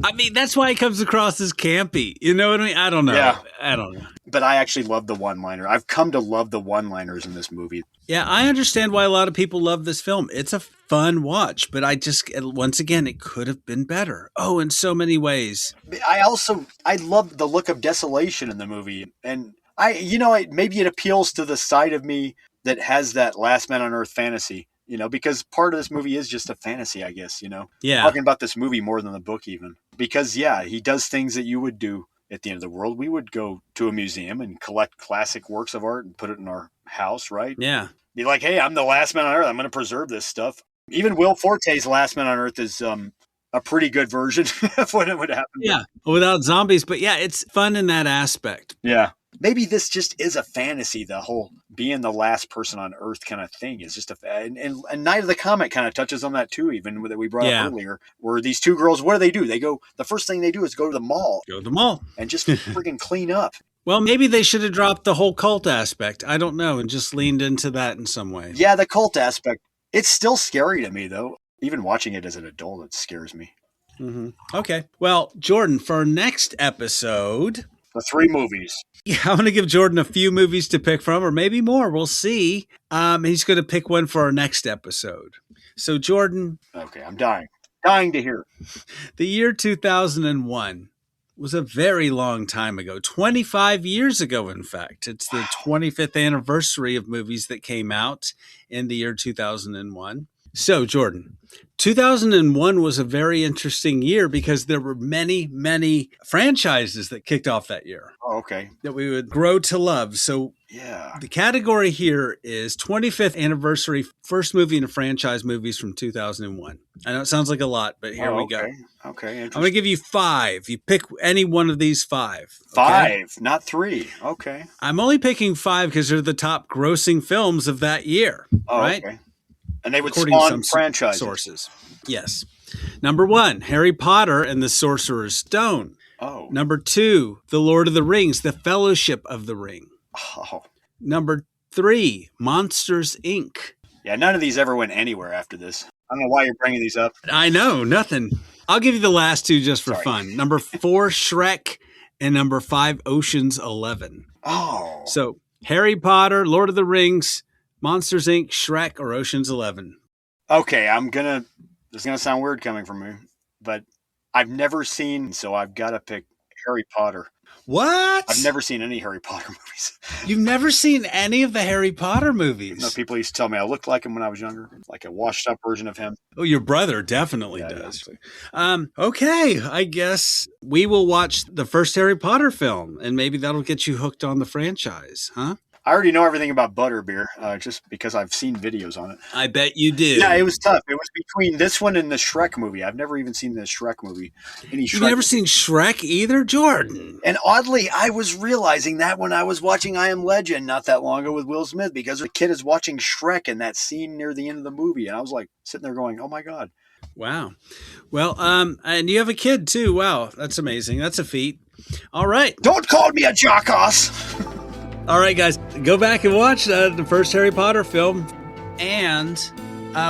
I mean, that's why he comes across as campy. You know what I mean? I don't know. Yeah. I don't know. But I actually love the one-liner. I've come to love the one-liners in this movie. Yeah, I understand why a lot of people love this film. It's a fun watch, but once again, it could have been better. Oh, in so many ways. I love the look of desolation in the movie. And maybe it appeals to the side of me that has that Last Man on Earth fantasy. Because part of this movie is just a fantasy, I guess, Yeah. Talking about this movie more than the book even. Because, yeah, he does things that you would do at the end of the world. We would go to a museum and collect classic works of art and put it in our house, right? Yeah. Be like, hey, I'm the last man on Earth. I'm going to preserve this stuff. Even Will Forte's Last Man on Earth is a pretty good version of what it would happen. Yeah. Without zombies. But yeah, it's fun in that aspect. Yeah. Maybe this just is a fantasy, the whole being the last person on Earth kind of thing is just and Night of the Comet kind of touches on that too, even that we brought up earlier, where these two girls, what do? They go, the first thing they do is go to the mall. Go to the mall. And just freaking clean up. Well, maybe they should have dropped the whole cult aspect. I don't know. And just leaned into that in some way. Yeah, the cult aspect. It's still scary to me, though. Even watching it as an adult, it scares me. Mm-hmm. Okay. Well, Jordan, for our next episode... The 3 movies. Yeah, I'm going to give Jordan a few movies to pick from, or maybe more. We'll see. He's going to pick one for our next episode. So, Jordan. Okay, I'm dying to hear. The year 2001 was a very long time ago. 25 years ago, in fact. It's the 25th anniversary of movies that came out in the year 2001. So, Jordan, 2001 was a very interesting year because there were many, many franchises that kicked off that year. Oh, okay. That we would grow to love. So, Yeah. the category here is 25th anniversary first movie in a franchise movies from 2001. I know it sounds like a lot, but here we go. Okay. I'm going to give you 5. You pick any one of these 5. Okay? 5, not 3. Okay. I'm only picking 5 because they're the top grossing films of that year. Oh, right? okay. And they would According to spawn some franchises. sources. Yes. Number 1, Harry Potter and the Sorcerer's Stone. Oh. Number 2, The Lord of the Rings, The Fellowship of the Ring. Oh. Number 3, Monsters, Inc. Yeah, none of these ever went anywhere after this. I don't know why you're bringing these up. I know, nothing. I'll give you the last 2 just for Sorry. fun. Number 4, Shrek, and number 5, Ocean's 11. Oh. So, Harry Potter, Lord of the Rings, Monsters, Inc., Shrek, or Ocean's 11. Okay, this is going to sound weird coming from me, but I've never seen, so I've got to pick Harry Potter. What? I've never seen any Harry Potter movies. You've never seen any of the Harry Potter movies? No, people used to tell me I looked like him when I was younger, like a washed up version of him. Oh, your brother definitely Yeah, does. Okay, I guess we will watch the first Harry Potter film, and maybe that'll get you hooked on the franchise, huh? I already know everything about butterbeer, just because I've seen videos on it. I bet you do. Yeah, it was tough. It was between this one and the Shrek movie. I've never even seen the Shrek movie. You've never seen Shrek either, Jordan? And oddly, I was realizing that when I was watching I Am Legend not that long ago with Will Smith, because the kid is watching Shrek in that scene near the end of the movie. And I was like sitting there going, oh my God. Wow. Well, and you have a kid too. Wow, that's amazing. That's a feat. All right. Don't call me a jackass. All right, guys, go back and watch the first Harry Potter film, and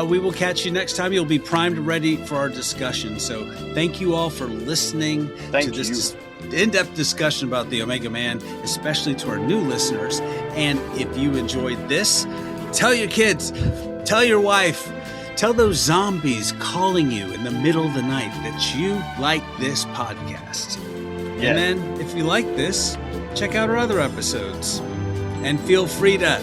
we will catch you next time. You'll be primed and ready for our discussion. So thank you all for listening to this in-depth discussion about the Omega Man, especially to our new listeners. And if you enjoyed this, tell your kids, tell your wife, tell those zombies calling you in the middle of the night that you like this podcast. Yeah. And then if you like this, check out our other episodes. And feel free to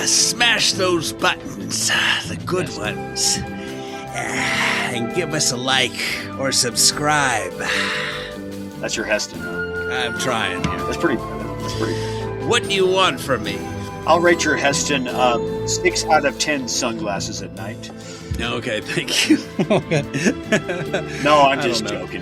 smash those buttons, the good ones, and give us a like or subscribe. That's your Heston, huh? I'm trying here. That's pretty good. What do you want from me? I'll rate your Heston 6 out of 10 sunglasses at night. Okay, thank you. No, I'm just joking.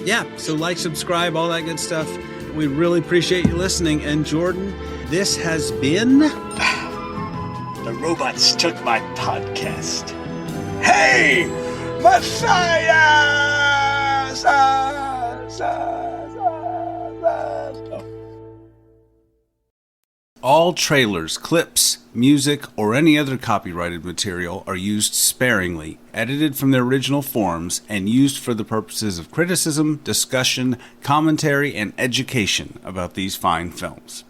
Yeah, so like, subscribe, all that good stuff. We really appreciate you listening. And Jordan, this has been... The robots took my podcast. Hey! Messiah! All trailers, clips, music, or any other copyrighted material are used sparingly, edited from their original forms, and used for the purposes of criticism, discussion, commentary, and education about these fine films.